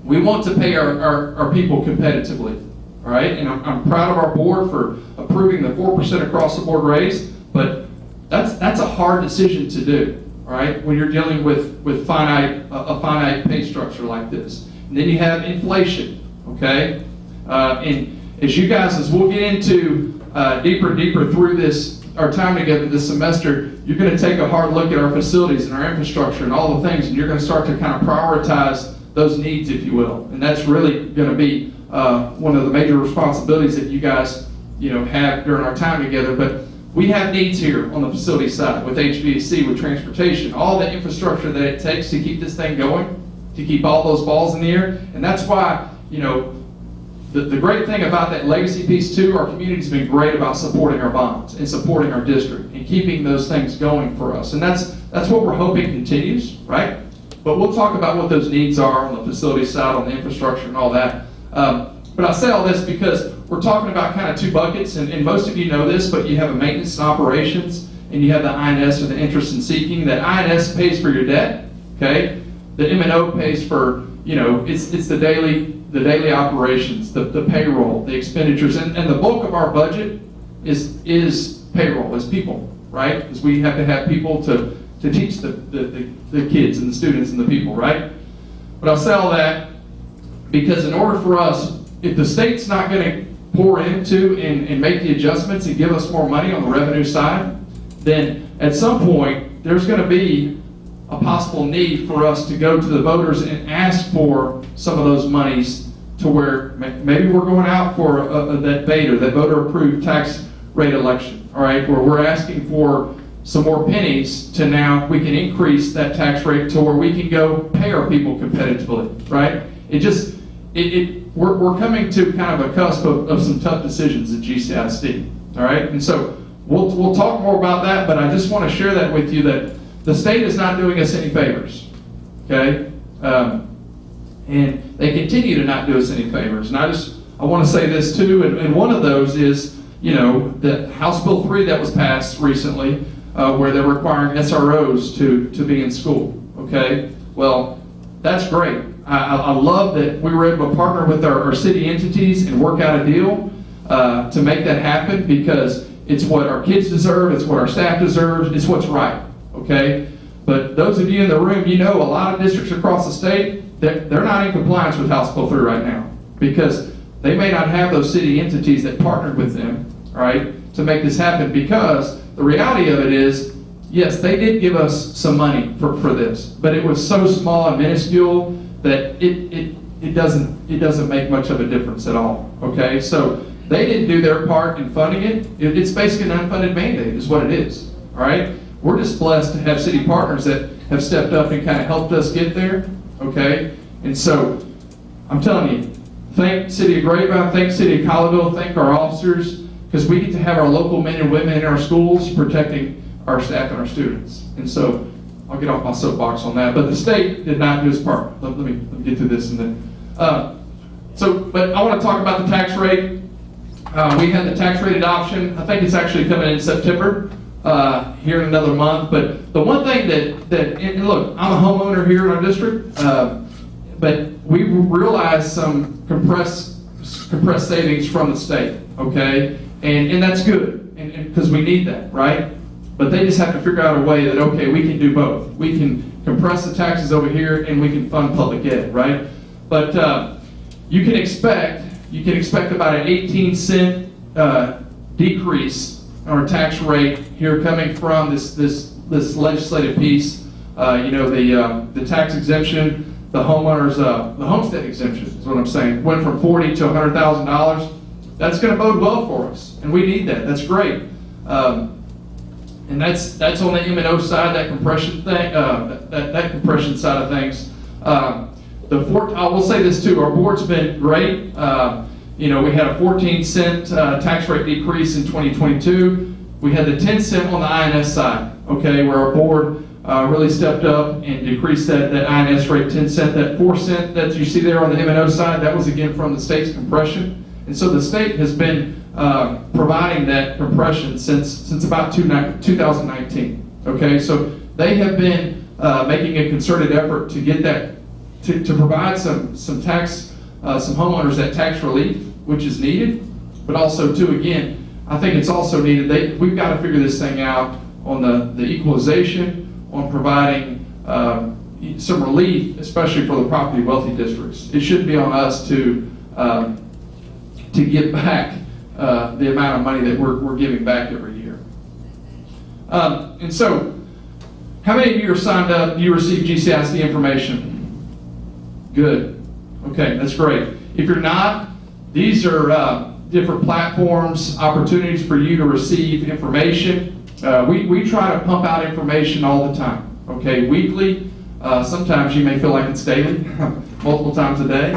S12: we want to pay our people competitively, all right? And I'm proud of our board for approving the 4% across the board raise, but that's a hard decision to do, all right? When you're dealing with a finite pay structure like this. And then you have inflation, okay? And as you guys, as we'll get into deeper and deeper through our time together this semester, you're going to take a hard look at our facilities and our infrastructure and all the things, and you're going to start to kind of prioritize those needs, if you will. And that's really going to be one of the major responsibilities that you guys, you know, have during our time together. But we have needs here on the facility side with HVAC, with transportation, all the infrastructure that it takes to keep this thing going, to keep all those balls in the air. And that's why, you know, the great thing about that legacy piece too, our community's been great about supporting our bonds and supporting our district and keeping those things going for us. And that's what we're hoping continues, right? But we'll talk about what those needs are on the facility side, on the infrastructure and all that. But I say all this because we're talking about kind of two buckets, and most of you know this, but you have a maintenance and operations, and you have the INS, or the interest in seeking. That INS pays for your debt, okay? The M&O pays for, you know, it's the daily operations, the payroll, the expenditures, and the bulk of our budget is payroll, is people, right? Because we have to have people to teach the kids and the students and the people, right? But I'll say all that because in order for us, if the state's not going to pour into and make the adjustments and give us more money on the revenue side, then at some point, there's going to be a possible need for us to go to the voters and ask for some of those monies to where maybe we're going out for that beta, that voter-approved tax rate election, all right, where we're asking for some more pennies to now we can increase that tax rate to where we can go pay our people competitively, right? We're coming to kind of a cusp of some tough decisions at GCISD, all right? And so we'll talk more about that, but I just want to share that with you that the state is not doing us any favors, okay? And they continue to not do us any favors. And I want to say this too, and one of those is, the House Bill 3 that was passed recently, where they're requiring SROs to be in school, okay? Well, that's great. I love that we were able to partner with our city entities and work out a deal to make that happen, because it's what our kids deserve, it's what our staff deserves, it's what's right, okay? But those of you in the room, a lot of districts across the state, they're not in compliance with House Bill 3 right now, because they may not have those city entities that partnered with them, all right, to make this happen, because the reality of it is, yes, they did give us some money for this, but it was so small and minuscule that it doesn't make much of a difference at all, okay? So they didn't do their part in funding it. It's basically an unfunded mandate is what it is, all right? We're just blessed to have city partners that have stepped up and kind of helped us get there, okay? And so I'm telling you, thank City of Grapevine, thank City of Colleyville, thank our officers, because we get to have our local men and women in our schools protecting our staff and our students. And so I'll get off my soapbox on that, but the state did not do its part. Let me get through this and then. But I want to talk about the tax rate. We had the tax rate adoption. I think it's actually coming in September, here in another month. But the one thing and look, I'm a homeowner here in our district, but we realized some compressed savings from the state, okay? And that's good, and because we need that, right? But they just have to figure out a way that, okay, we can do both. We can compress the taxes over here, and we can fund public ed, right? But you can expect about an 18-cent decrease on our tax rate here coming from this legislative piece. The tax exemption, the homeowners, the homestead exemption is what I'm saying, went from $40,000 to $100,000. That's going to bode well for us, and we need that. That's great. And that's on the M&O side, that compression thing, that compression side of things. I will say this too, our board's been great. We had a 14-cent tax rate decrease in 2022. We had the 10-cent on the INS side, okay, where our board really stepped up and decreased that INS rate 10 cent. That 4 cent that you see there on the M&O side, that was again from the state's compression. And so the state has been providing that compression since about 2019. Okay, so they have been making a concerted effort to get that to provide some homeowners that tax relief, which is needed, but also too, again, I think it's also needed. We've got to figure this thing out on the equalization, on providing some relief, especially for the property wealthy districts. It shouldn't be on us to give back the amount of money that we're giving back every year. And so, how many of you are signed up? You receive GCISD information? Good. Okay, that's great. If you're not, these are different platforms, opportunities for you to receive information. We try to pump out information all the time. Okay, weekly. Sometimes you may feel like it's daily, multiple times a day.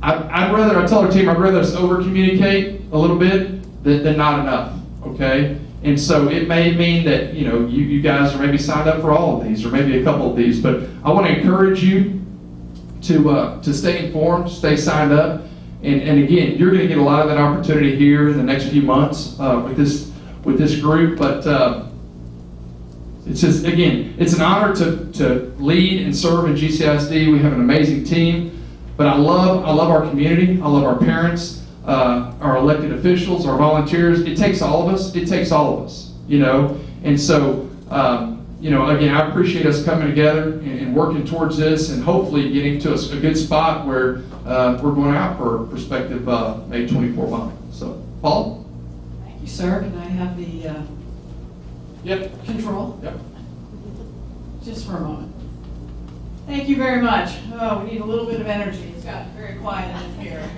S12: I tell our team, I'd rather us over-communicate a little bit than not enough, okay? And so it may mean that, you guys are maybe signed up for all of these, or maybe a couple of these, but I want to encourage you to stay informed, stay signed up, and again, you're going to get a lot of that opportunity here in the next few months with this group, but it's just, again, it's an honor to lead and serve in GCISD. We have an amazing team. But I love our community. I love our parents, our elected officials, our volunteers. It takes all of us. It takes all of us, And so, again, I appreciate us coming together and working towards this, and hopefully getting to a good spot where we're going out for prospective May 24 voting. So, Paul?
S1: Thank you, sir. Can I have the
S12: Yep.
S1: control?
S12: Yep.
S1: Just for a moment. Thank you very much. Oh, we need a little bit of energy. It's got very quiet in here.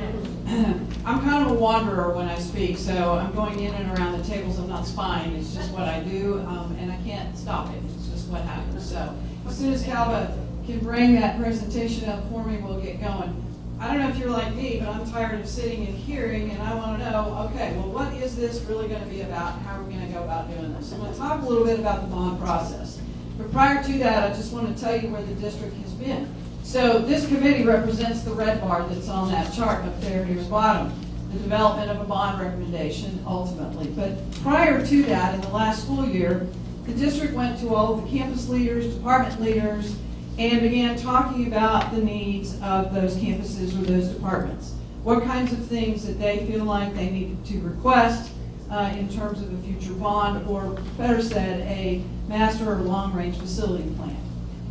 S1: I'm kind of a wanderer when I speak, so I'm going in and around the tables. I'm not spying. It's just what I do, and I can't stop it. It's just what happens. So as soon as Calva can bring that presentation up for me, we'll get going. I don't know if you're like me, but I'm tired of sitting and hearing, and I want to know, okay, well, what is this really going to be about? How are we going to go about doing this? I'm going to talk a little bit about the bond process. But prior to that, I just want to tell you where the district has been. So this committee represents the red bar that's on that chart up there near the bottom, the development of a bond recommendation ultimately. But prior to that, in the last school year, the district went to all of the campus leaders, department leaders, and began talking about the needs of those campuses or those departments. What kinds of things that they feel like they needed to request in terms of a future bond, or better said, a master or long-range facility plan.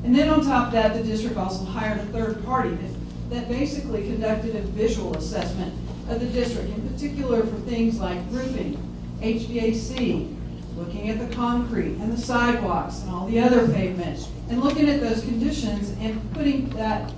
S1: And then on top of that, the district also hired a third party that basically conducted a visual assessment of the district, in particular for things like roofing, HVAC, looking at the concrete and the sidewalks and all the other pavements, and looking at those conditions and putting that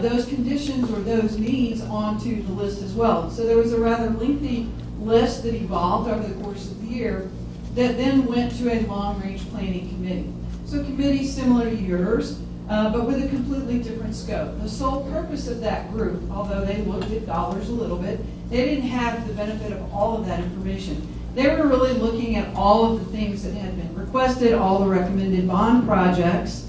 S1: those conditions or those needs onto the list as well. So there was a rather lengthy list that evolved over the course of the year that then went to a long-range planning committee. So committees similar to yours, but with a completely different scope. The sole purpose of that group, although they looked at dollars a little bit, they didn't have the benefit of all of that information. They were really looking at all of the things that had been requested, all the recommended bond projects,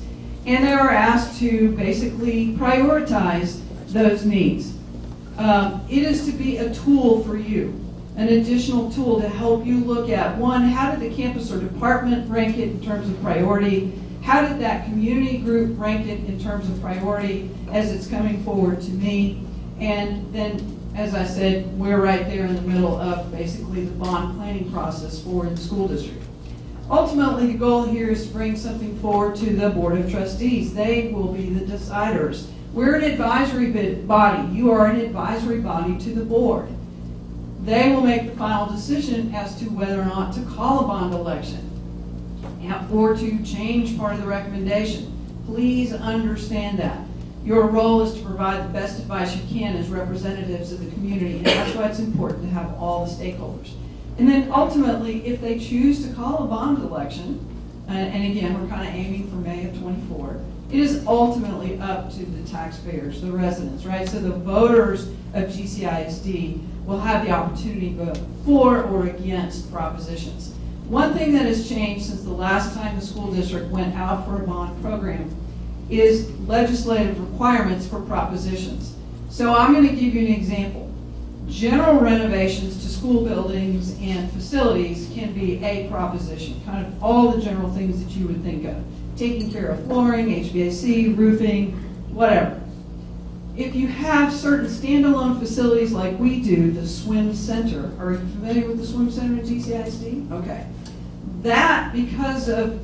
S1: and they were asked to basically prioritize those needs. It is to be a tool for you, an additional tool to help you look at, one, how did the campus or department rank it in terms of priority? How did that community group rank it in terms of priority as it's coming forward to me? And then, as I said, we're right there in the middle of basically the bond planning process for the school district. Ultimately, the goal here is to bring something forward to the Board of Trustees. They will be the deciders. We're an advisory body. You are an advisory body to the board. They will make the final decision as to whether or not to call a bond election or to change part of the recommendation. Please understand that. Your role is to provide the best advice you can as representatives of the community, and that's why it's important to have all the stakeholders. And then ultimately, if they choose to call a bond election, and again, we're kind of aiming for May of '24, it is ultimately up to the taxpayers, the residents, right? So the voters of GCISD will have the opportunity to vote for or against propositions. One thing that has changed since the last time the school district went out for a bond program is legislative requirements for propositions. So I'm going to give you an example. General renovations to school buildings and facilities can be a proposition, kind of all the general things that you would think of. Taking care of flooring, HVAC, roofing, whatever. If you have certain standalone facilities like we do, the swim center, are you familiar with the swim center at GCISD? Okay. That, because of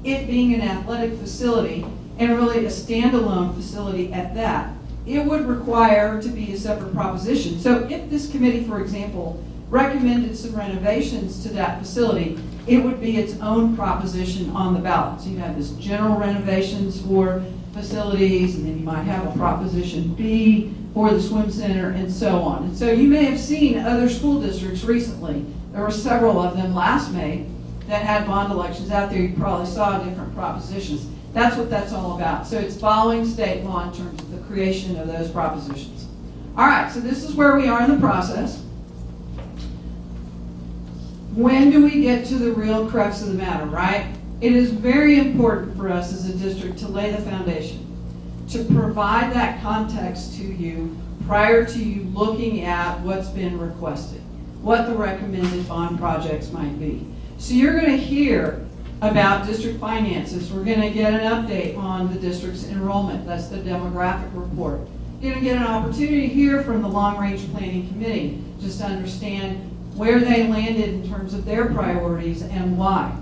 S1: it being an athletic facility, and really a standalone facility at that, it would require to be a separate proposition. So if this committee, for example, recommended some renovations to that facility, it would be its own proposition on the ballot. So you'd have this general renovations for facilities, and then you might have a proposition B for the swim center, and so on. And so you may have seen other school districts recently. There were several of them last May that had bond elections out there. You probably saw different propositions. That's what that's all about. So it's following state law in terms of the creation of those propositions. All right, so this is where we are in the process. When do we get to the real crux of the matter, right? It is very important for us as a district to lay the foundation, to provide that context to you prior to you looking at what's been requested, what the recommended bond projects might be. So you're going to hear about district finances. We're going to get an update on the district's enrollment. That's the demographic report. You're going to get an opportunity to hear from the long-range planning committee, just to understand where they landed in terms of their priorities and why.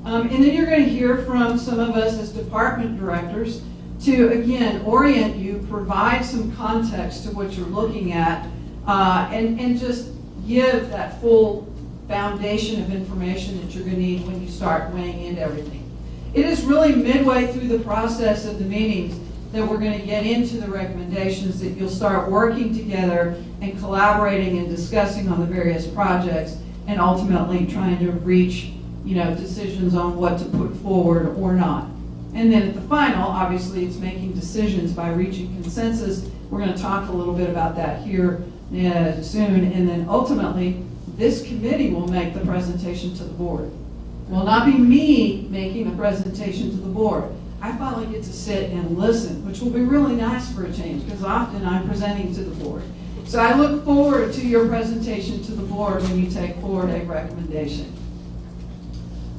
S1: And then you're going to hear from some of us as department directors to, again, orient you, provide some context to what you're looking at, and just give that full foundation of information that you're going to need when you start weighing into everything. It is really midway through the process of the meetings that we're going to get into the recommendations, that you'll start working together and collaborating and discussing on the various projects and ultimately trying to reach, decisions on what to put forward or not. And then at the final, obviously, it's making decisions by reaching consensus. We're going to talk a little bit about that here soon. And then ultimately, this committee will make the presentation to the board. It will not be me making the presentation to the board. I finally get to sit and listen, which will be really nice for a change, because often I'm presenting to the board. So I look forward to your presentation to the board when you take forward a recommendation.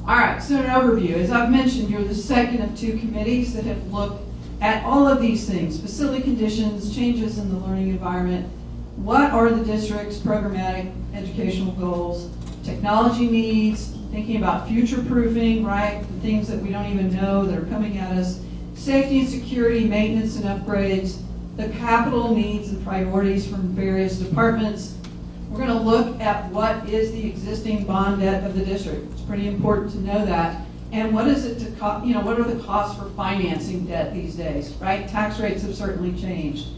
S1: All right, so an overview. As I've mentioned, you're the second of two committees that have looked at all of these things: facility conditions, changes in the learning environment, what are the district's programmatic educational goals, technology needs, thinking about future-proofing, right, the things that we don't even know that are coming at us, safety and security, maintenance and upgrades, the capital needs and priorities from various departments. We're going to look at what is the existing bond debt of the district. It's pretty important to know that. And what is it to what are the costs for financing debt these days, right? Tax rates have certainly changed.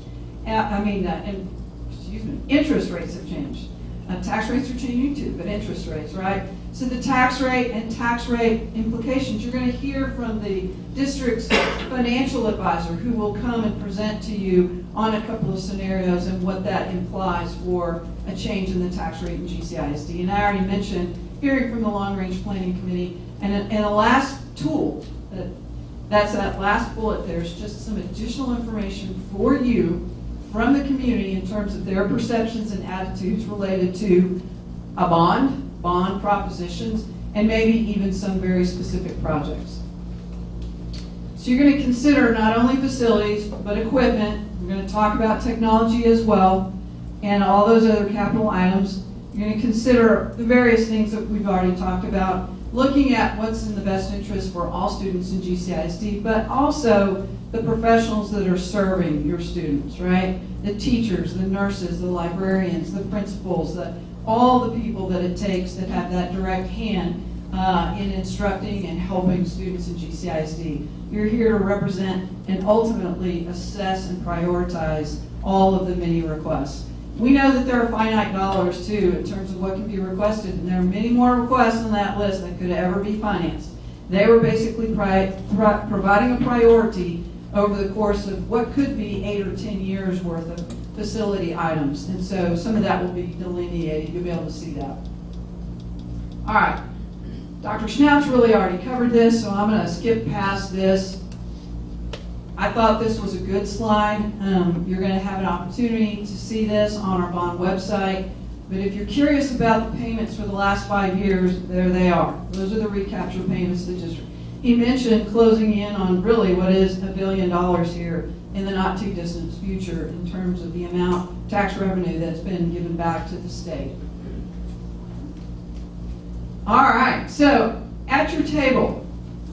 S1: Interest rates have changed. Tax rates are changing too, but interest rates, right? So the tax rate and tax rate implications, you're going to hear from the district's financial advisor, who will come and present to you on a couple of scenarios and what that implies for a change in the tax rate in GCISD. And I already mentioned hearing from the Long Range Planning Committee. And a last tool, that's that last bullet, there's just some additional information for you from the community in terms of their perceptions and attitudes related to a bond propositions, and maybe even some very specific projects. So you're going to consider not only facilities, but equipment. We're going to talk about technology as well, and all those other capital items. You're going to consider the various things that we've already talked about, looking at what's in the best interest for all students in GCISD, but also the professionals that are serving your students, right? The teachers, the nurses, the librarians, the principals, all the people that it takes that have that direct hand in instructing and helping students in GCISD. You're here to represent and ultimately assess and prioritize all of the many requests. We know that there are finite dollars too in terms of what can be requested, and there are many more requests on that list than could ever be financed. They were basically providing a priority over the course of what could be 8 or 10 years worth of facility items. And so some of that will be delineated. You'll be able to see that. All right. Dr. Schnautz really already covered this, so I'm going to skip past this. I thought this was a good slide. You're going to have an opportunity to see this on our bond website. But if you're curious about the payments for the last 5 years, there they are. Those are the recapture payments to the district. He mentioned closing in on really what is $1 billion here in the not too distant future in terms of the amount tax revenue that's been given back to the state. All right, so at your table,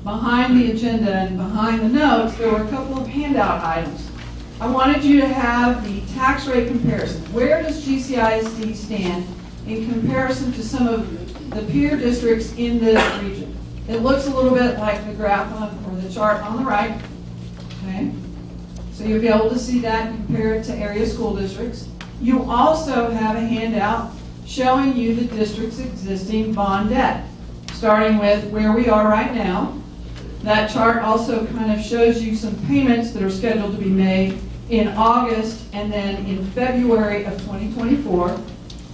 S1: behind the agenda and behind the notes, there were a couple of handout items. I wanted you to have the tax rate comparison. Where does GCISD stand in comparison to some of the peer districts in this region? It looks a little bit like the graph or the chart on the right. Okay, so you'll be able to see that and compare it to area school districts. You also have a handout showing you the district's existing bond debt, starting with where we are right now. That chart also kind of shows you some payments that are scheduled to be made in August and then in February of 2024.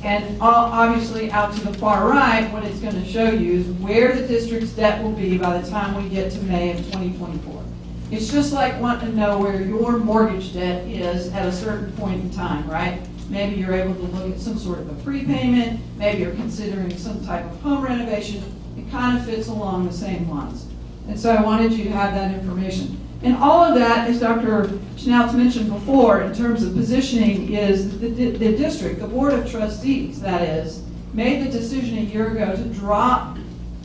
S1: And obviously out to the far right, what it's going to show you is where the district's debt will be by the time we get to May of 2024. It's just like wanting to know where your mortgage debt is at a certain point in time, right? Maybe you're able to look at some sort of a prepayment, maybe you're considering some type of home renovation. It kind of fits along the same lines. And so I wanted you to have that information. And all of that, as Dr. Schnautz mentioned before, in terms of positioning, is the district, the Board of Trustees, that is, made the decision a year ago to drop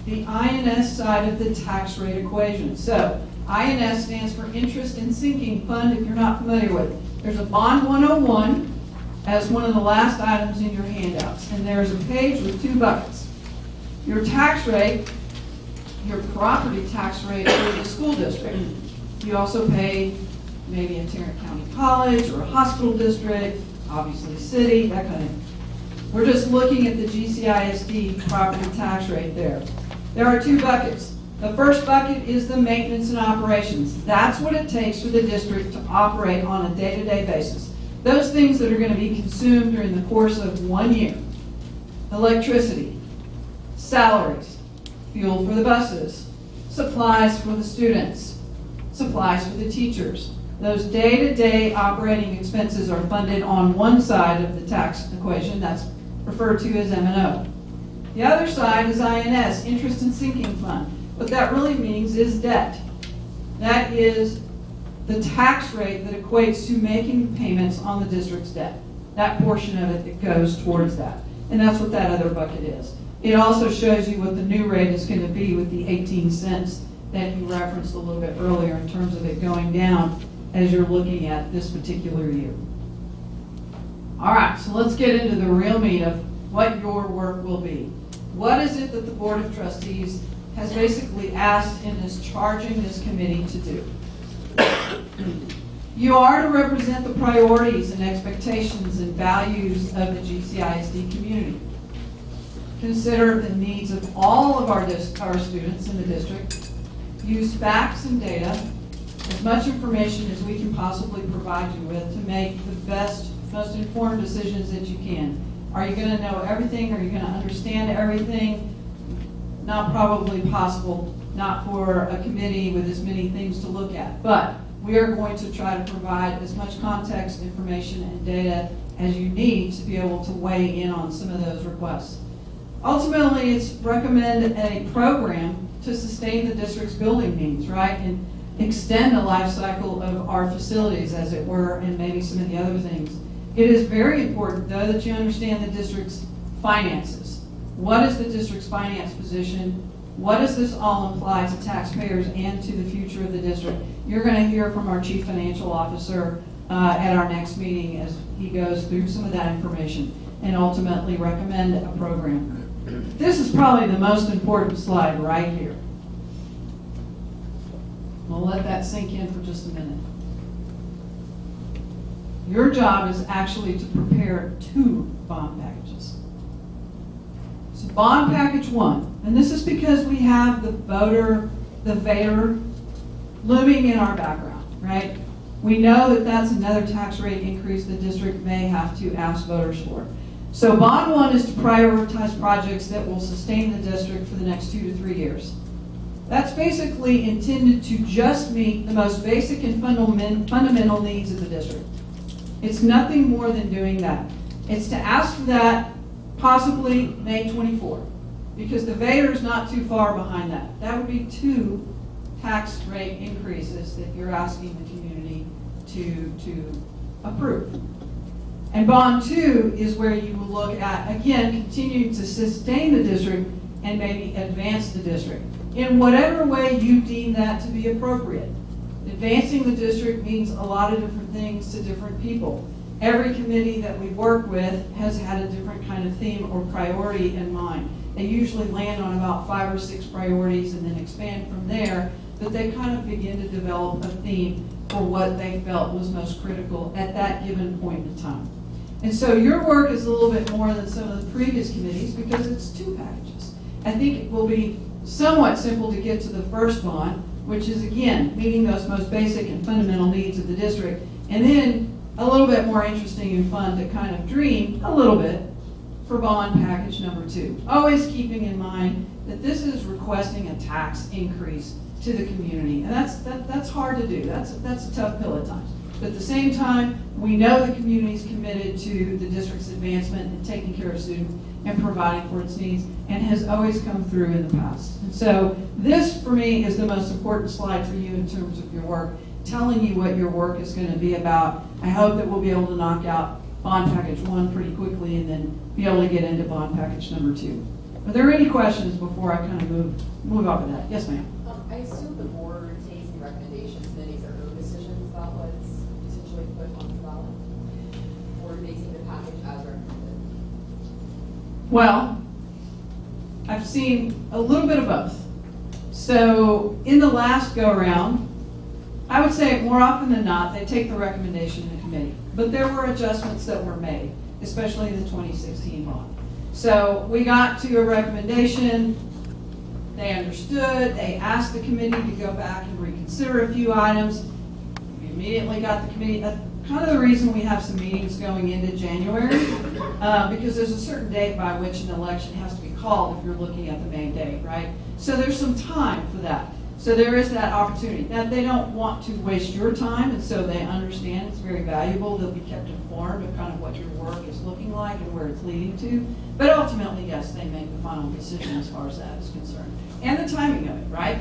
S1: the INS side of the tax rate equation. So INS stands for Interest in Sinking Fund, if you're not familiar with it. There's a Bond 101 as one of the last items in your handouts. And there's a page with 2 buckets. your tax rate, your property tax rate for the school district. You also pay maybe a Tarrant County College or a hospital district, obviously city, that kind of thing. We're just looking at the GCISD property tax rate there. There are two buckets. The first bucket is the maintenance and operations. That's what it takes for the district to operate on a day-to-day basis. Those things that are going to be consumed during the course of 1 year. Electricity, salaries, fuel for the buses, supplies for the students, supplies for the teachers. Those day-to-day operating expenses are funded on one side of the tax equation. That's referred to as M&O. The other side is INS, interest and sinking fund. What that really means is debt. That is the tax rate that equates to making payments on the district's debt. That portion of it that goes towards that. And that's what that other bucket is. It also shows you what the new rate is going to be with the 18 cents that you referenced a little bit earlier in terms of it going down as you're looking at this particular year. All right, so let's get into the real meat of what your work will be. What is it that the Board of Trustees has basically asked and is charging this committee to do? You are to represent the priorities and expectations and values of the GCISD community. Consider the needs of all of our students in the district. Use facts and data, as much information as we can possibly provide you with to make the best, most informed decisions that you can. Are you going to know everything? Are you going to understand everything? Not probably possible, not for a committee with as many things to look at. But we are going to try to provide as much context, information, and data as you need to be able to weigh in on some of those requests. Ultimately, it's recommend a program to sustain the district's building needs, right? And extend the life cycle of our facilities, as it were, and maybe some of the other things. It is very important, though, that you understand the district's finances. What is the district's finance position? What does this all imply to taxpayers and to the future of the district? You're going to hear from our Chief Financial Officer at our next meeting as he goes through some of that information and ultimately recommend a program. This is probably the most important slide right here. We'll let that sink in for just a minute. Your job is actually to prepare 2 bond packages. So bond package 1, and this is because we have the VADR looming in our background, right? We know that that's another tax rate increase the district may have to ask voters for. So bond 1 is to prioritize projects that will sustain the district for the next 2 to 3 years. That's basically intended to just meet the most basic and fundamental needs of the district. It's nothing more than doing that. It's to ask for that possibly May 24, because the VADR is not too far behind that. That would be 2 tax rate increases that you're asking the community to approve. And bond 2 is where you will look at, again, continuing to sustain the district and maybe advance the district in whatever way you deem that to be appropriate. Advancing the district means a lot of different things to different people. Every committee that we work with has had a different kind of theme or priority in mind. They usually land on about 5 or 6 priorities and then expand from there, but they kind of begin to develop a theme for what they felt was most critical at that given point in time. And so your work is a little bit more than some of the previous committees because it's 2 packages. I think it will be somewhat simple to get to the first bond, which is, again, meeting those most basic and fundamental needs of the district, and then a little bit more interesting and fun to kind of dream a little bit for bond package number 2. Always keeping in mind that this is requesting a tax increase to the community, and that's hard to do. That's a tough pill at times. But at the same time, we know the community is committed to the district's advancement and taking care of students and providing for its needs, and has always come through in the past. And so this, for me, is the most important slide for you in terms of your work, telling you what your work is going to be about. I hope that we'll be able to knock out bond package 1 pretty quickly and then be able to get into bond package number 2. Are there any questions before I kind of move off of that? Yes, ma'am.
S13: I assume the board takes the recommendations and then makes their own decisions about what's essentially put on the ballot, or making the package as recommended.
S1: Well, I've seen a little bit of both. So in the last go-around, I would say more often than not, they take the recommendation in the committee. But there were adjustments that were made, especially in the 2016 bond. So we got to a recommendation, they understood, they asked the committee to go back and reconsider a few items. We immediately got the committee, that's kind of the reason we have some meetings going into January, because there's a certain date by which an election has to be called if you're looking at the May date, right? So there's some time for that. So there is that opportunity. Now, they don't want to waste your time, and so they understand it's very valuable. They'll be kept informed of kind of what your work is looking like and where it's leading to. But ultimately, yes, they make the final decision as far as that is concerned. And the timing of it, right,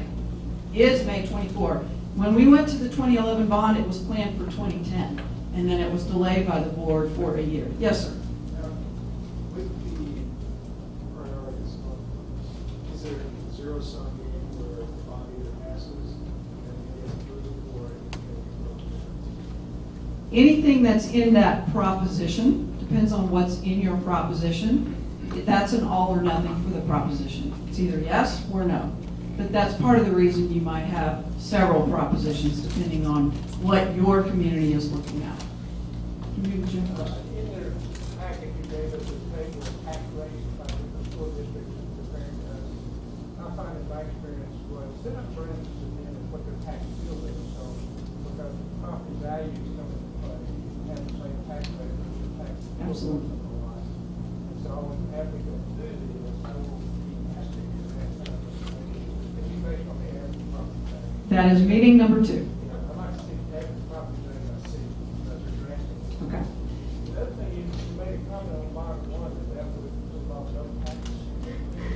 S1: is May 24. When we went to the 2011 bond, it was planned for 2010, and then it was delayed by the board for a year. Yes, sir.
S9: With the priorities, is there a zero-sum game where the body either passes and it gets approved or it gets approved?
S1: Anything that's in that proposition, depends on what's in your proposition, that's an all or nothing for the proposition. It's either yes or no. But that's part of the reason you might have several propositions depending on what your community is looking at. Can you jump up?
S9: In their packet, you gave us a table of tax rates by different school districts and comparing us. I find in my experience was they're not very interested in what their tax bill is. So because property values come into play, you have the same tax rate as your tax bill.
S1: Absolutely.
S9: And so when applicants do this, I will be asking you that kind of information. If you based on the average property value.
S1: That is meeting number 2.
S9: I'd like to see the average property value I see, because you're asking.
S1: Okay.
S9: The other thing, you made a comment on bottom one that would involve no tax.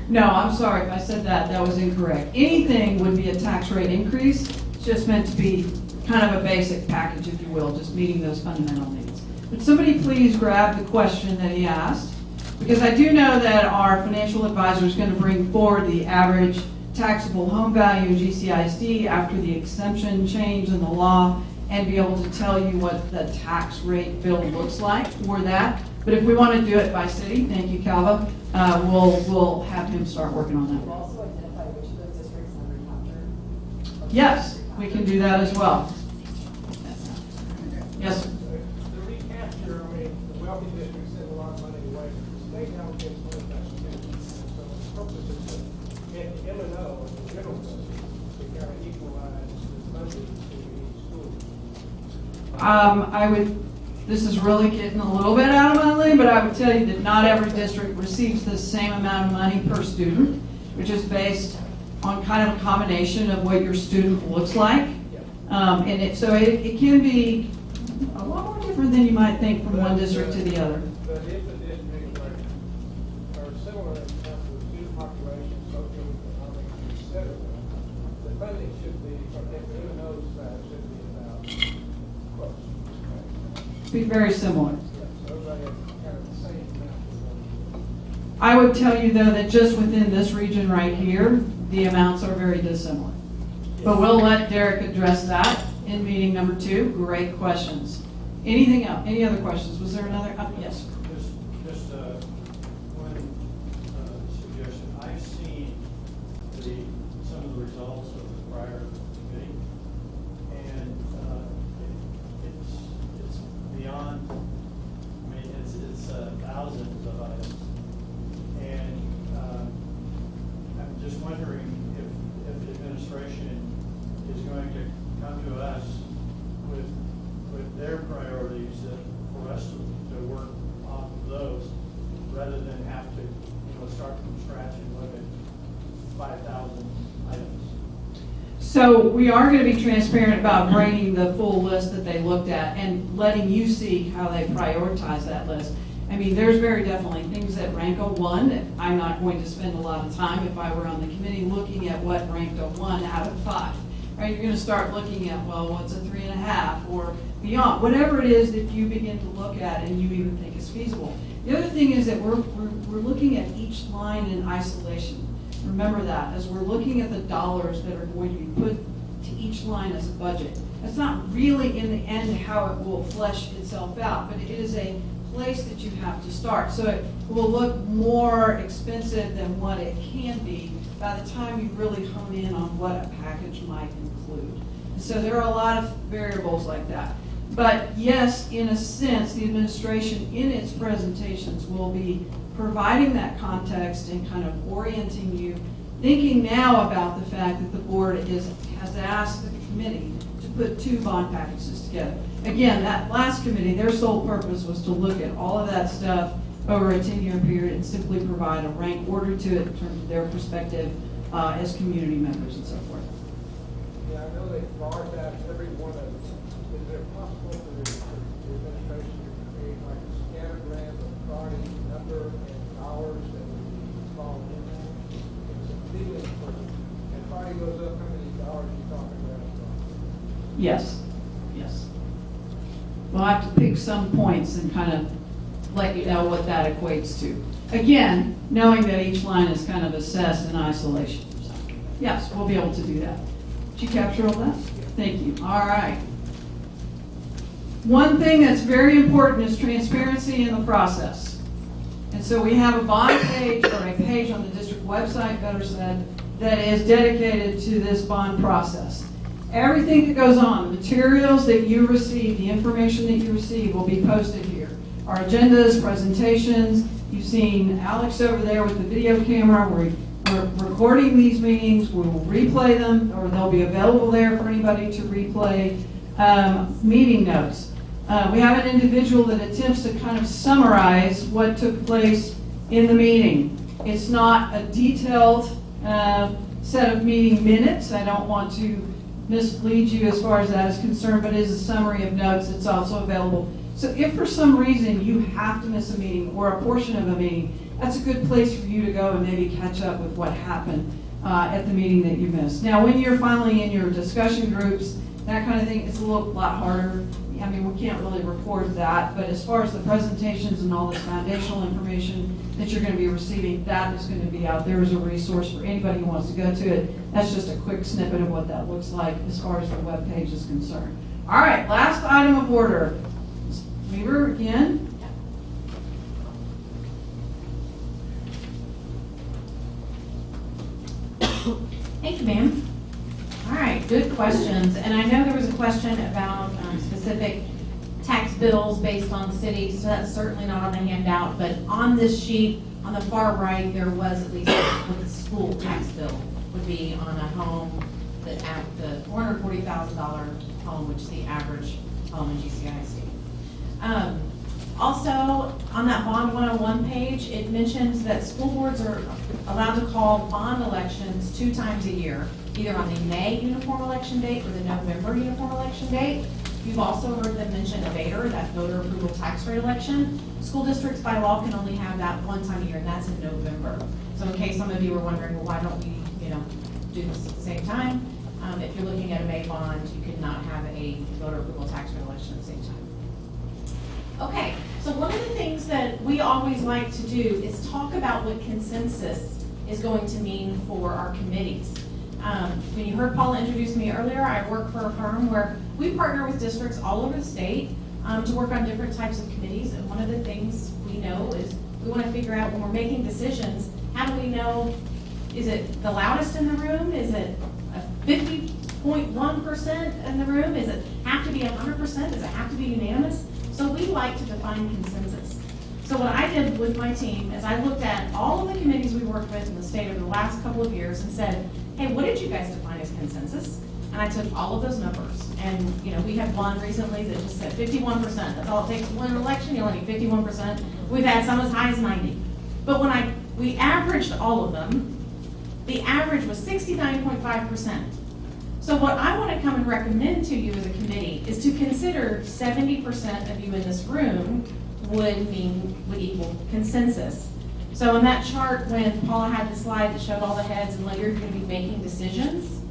S1: No, I'm sorry if I said that. That was incorrect. Anything would be a tax rate increase. It's just meant to be kind of a basic package, if you will, just meeting those fundamental needs. Would somebody please grab the question that he asked? Because I do know that our financial advisor is going to bring forward the average taxable home value, GCISD, after the exemption change in the law, and be able to tell you what the tax rate bill looks like for that. But if we want to do it by city, thank you, Calva, we'll have him start working on
S13: We'll
S1: that.
S13: also identify which of those districts are recaptured.
S1: Yes, we can do that as well. Yes, sir.
S9: The recapture, I mean, the wealthy districts send a lot of money away. The state allocates money back to them. So the purpose is to get the M&O and the general fund to kind of equalize the funding to each school.
S1: This is really getting a little bit out of my league, but I would tell you that not every district receives the same amount of money per student, which is based on kind of a combination of what your student looks like. So it can be a lot more different than you might think from one district to the other.
S9: But if the districts are similar in terms of student population, socioeconomic, et cetera, the funding should be, from the M&O side, should be about close.
S1: Be very similar.
S9: So everybody has kind of the same amount.
S1: I would tell you though that just within this region right here, the amounts are very dissimilar. But we'll let Derek address that in meeting number 2. Great questions. Anything else? Any other questions? Was there another? Yes.
S14: Just one suggestion. I've seen some of the results of the prior committee, and it's beyond. I mean, it's thousands of items, and I'm just wondering if the administration is going to come to us with their priorities for us to work off of those, rather than have to, start from scratch and look at 5,000 items.
S1: So we are going to be transparent about bringing the full list that they looked at and letting you see how they prioritize that list. I mean, there's very definitely things that rank a 1 that I'm not going to spend a lot of time if I were on the committee looking at what ranked a 1 out of 5. Right, you're going to start looking at, well, what's a 3.5 or beyond, whatever it is that you begin to look at and you even think is feasible. The other thing is that we're looking at each line in isolation. Remember that, as we're looking at the dollars that are going to be put to each line as a budget. That's not really in the end how it will flesh itself out, but it is a place that you have to start. So it will look more expensive than what it can be by the time you really hone in on what a package might include. So there are a lot of variables like that. But yes, in a sense, the administration in its presentations will be providing that context and kind of orienting you, thinking now about the fact that the board has asked the committee to put 2 bond packages together. Again, that last committee, their sole purpose was to look at all of that stuff over a 10-year period and simply provide a rank order to it in terms of their perspective as community members and so forth.
S9: Yeah, I know they barred that every one of them. Is it possible for the administration to create like a scattergram of priority number and dollars that would be fall in there? It's a feeling for, and priority goes up, how many dollars are you talking about?
S1: Yes, yes. We'll have to pick some points and kind of let you know what that equates to. Again, knowing that each line is kind of assessed in isolation. So, yes, we'll be able to do that. Did you capture all that? Thank you. All right. One thing that's very important is transparency in the process. And so we have a bond page or a page on the district website, better said, that is dedicated to this bond process. Everything that goes on, the materials that you receive, the information that you receive will be posted here. Our agendas, presentations, you've seen Alex over there with the video camera. We're recording these meetings. We will replay them, or they'll be available there for anybody to replay. Meeting notes. We have an individual that attempts to kind of summarize what took place in the meeting. It's not a detailed set of meeting minutes. I don't want to mislead you as far as that is concerned, but it is a summary of notes that's also available. So if for some reason you have to miss a meeting or a portion of a meeting, that's a good place for you to go and maybe catch up with what happened at the meeting that you missed. Now, when you're finally in your discussion groups, that kind of thing, it's a lot harder. I mean, we can't really record that, but as far as the presentations and all this foundational information that you're going to be receiving, that is going to be out there as a resource for anybody who wants to go to it. That's just a quick snippet of what that looks like as far as the web page is concerned. All right, last item of order. Ms. Weaver, again.
S3: Thank you, ma'am. All right, good questions. And I know there was a question about specific tax bills based on the city, so that's certainly not on the handout. But on this sheet, on the far right, there was at least what the school tax bill would be on a home, the $440,000 home, which is the average home in GCISD. Also, on that Bond 101 page, it mentions that school boards are allowed to call bond elections 2 times a year, either on the May uniform election date or the November uniform election date. You've also heard them mention a VATR, that voter approval tax rate election. School districts by law can only have that 1 time a year, and that's in November. So in case some of you were wondering, well, why don't we, do this at the same time? If you're looking at a May bond, you could not have a voter approval tax rate election at the same time. Okay, so one of the things that we always like to do is talk about what consensus is going to mean for our committees. When you heard Paula introduce me earlier, I work for a firm where we partner with districts all over the state to work on different types of committees. And one of the things we know is we want to figure out when we're making decisions, how do we know, is it the loudest in the room? Is it a 50.1% in the room? Does it have to be 100%? Does it have to be unanimous? So we like to define consensus. So what I did with my team is I looked at all of the committees we worked with in the state over the last couple of years and said, hey, what did you guys define as consensus? And I took all of those numbers. And we had one recently that just said 51%. That's all it takes to win an election. You only need 51%. We've had some as high as 90. But when we averaged all of them, the average was 69.5%. So what I want to come and recommend to you as a committee is to consider 70% of you in this room would equal consensus. So in that chart, when Paula had the slide that showed all the heads and later you're going to be making decisions,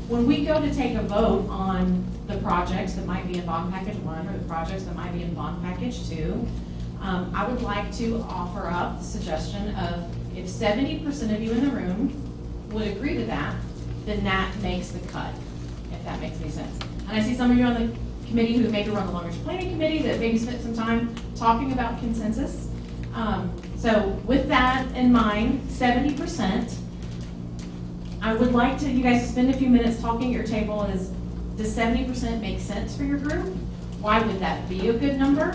S3: when we go to take a vote on the projects that might be in bond package 1 or the projects that might be in bond package 2, I would like to offer up the suggestion of if 70% of you in the room would agree to that, then that makes the cut, if that makes any sense. And I see some of you on the committee who maybe run the long-range planning committee that maybe spent some time talking about consensus. So with that in mind, 70%, I would like you guys to spend a few minutes talking at your table does 70% make sense for your group? Why would that be a good number?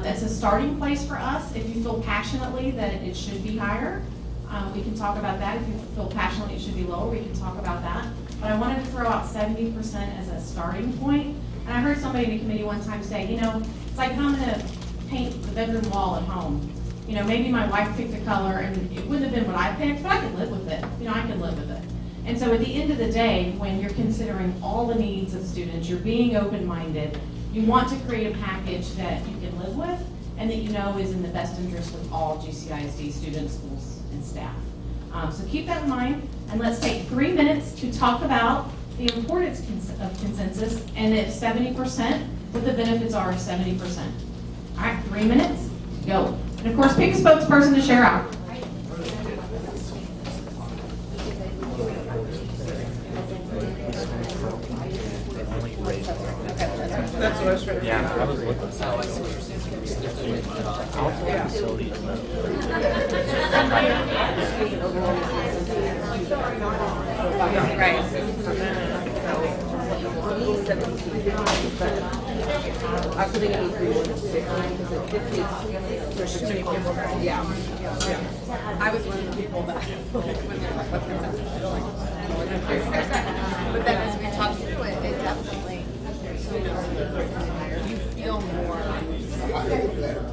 S3: That's a starting place for us. If you feel passionately that it should be higher, we can talk about that. If you feel passionately it should be lower, we can talk about that. But I wanted to throw out 70% as a starting point. And I heard somebody in the committee one time say, it's like I'm gonna paint the bedroom wall at home. Maybe my wife picked a color and it wouldn't have been what I picked, but I can live with it. I can live with it. And so at the end of the day, when you're considering all the needs of students, you're being open-minded, you want to create a package that you can live with and that is in the best interest of all GCISD students, schools, and staff. So keep that in mind, and let's take 3 minutes to talk about the importance of consensus and if 70%, what the benefits are of 70%. All right, 3 minutes, go. And of course, pick a spokesperson to share out.
S2: That's what I was trying to.
S15: Yeah, I was looking.
S5: I was thinking it would be more than 50 because at 50, there's too many people. Yeah. I was one of the people that when they're like, what's
S4: But then as we talk through it, it definitely, you feel more,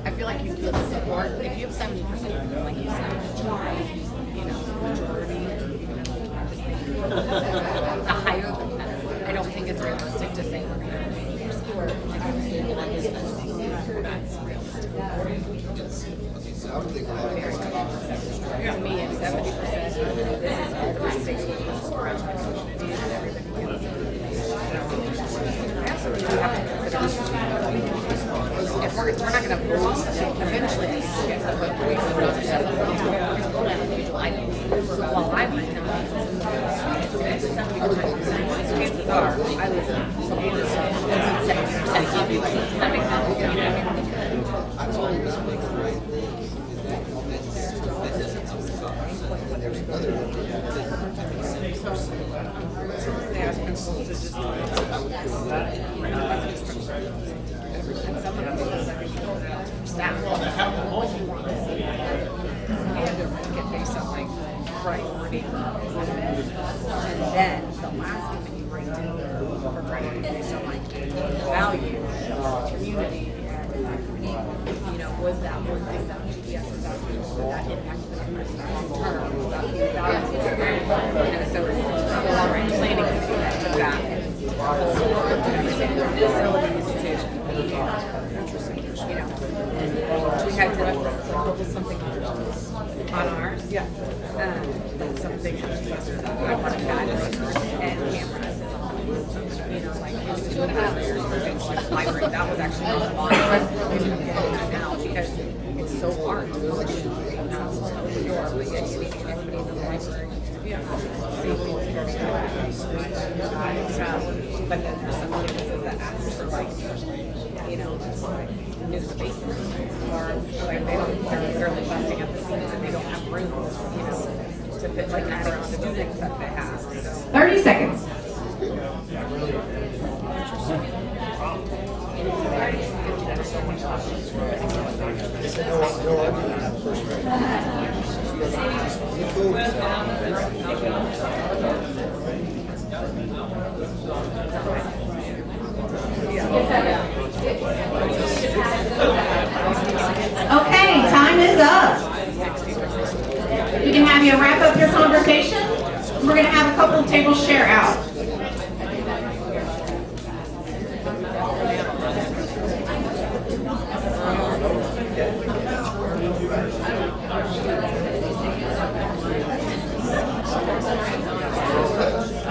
S4: I feel like you feel the support. If you have 70%, like you said, majority, the higher the better. I don't think it's realistic to say we're going to make your score. That's realistic. To me, it's 70%. This is all the mistakes we if we're not going to vote, eventually well, I might not. Chances are, I live in somewhere Does that make based on like priority. And then the last committee right down for priority based on like value, community, was that one thing that GPS was asking for that impacted the community long term? Was that the value? So the long-range planning committee that took that facilities to, we had to something on ours. Yeah. Something I wanted guidance and cameras. Like library. That was actually on the line now because it's so hard to go to the door, but yet you need everybody in the library. But then there's some places that ask for like, new spaces or like they're literally busting at the seams and they don't have rooms, to fit like the number of students that they have. So.
S3: 30 seconds. Okay, time is up. We can have you wrap up your conversation. We're going to have a couple of tables share out.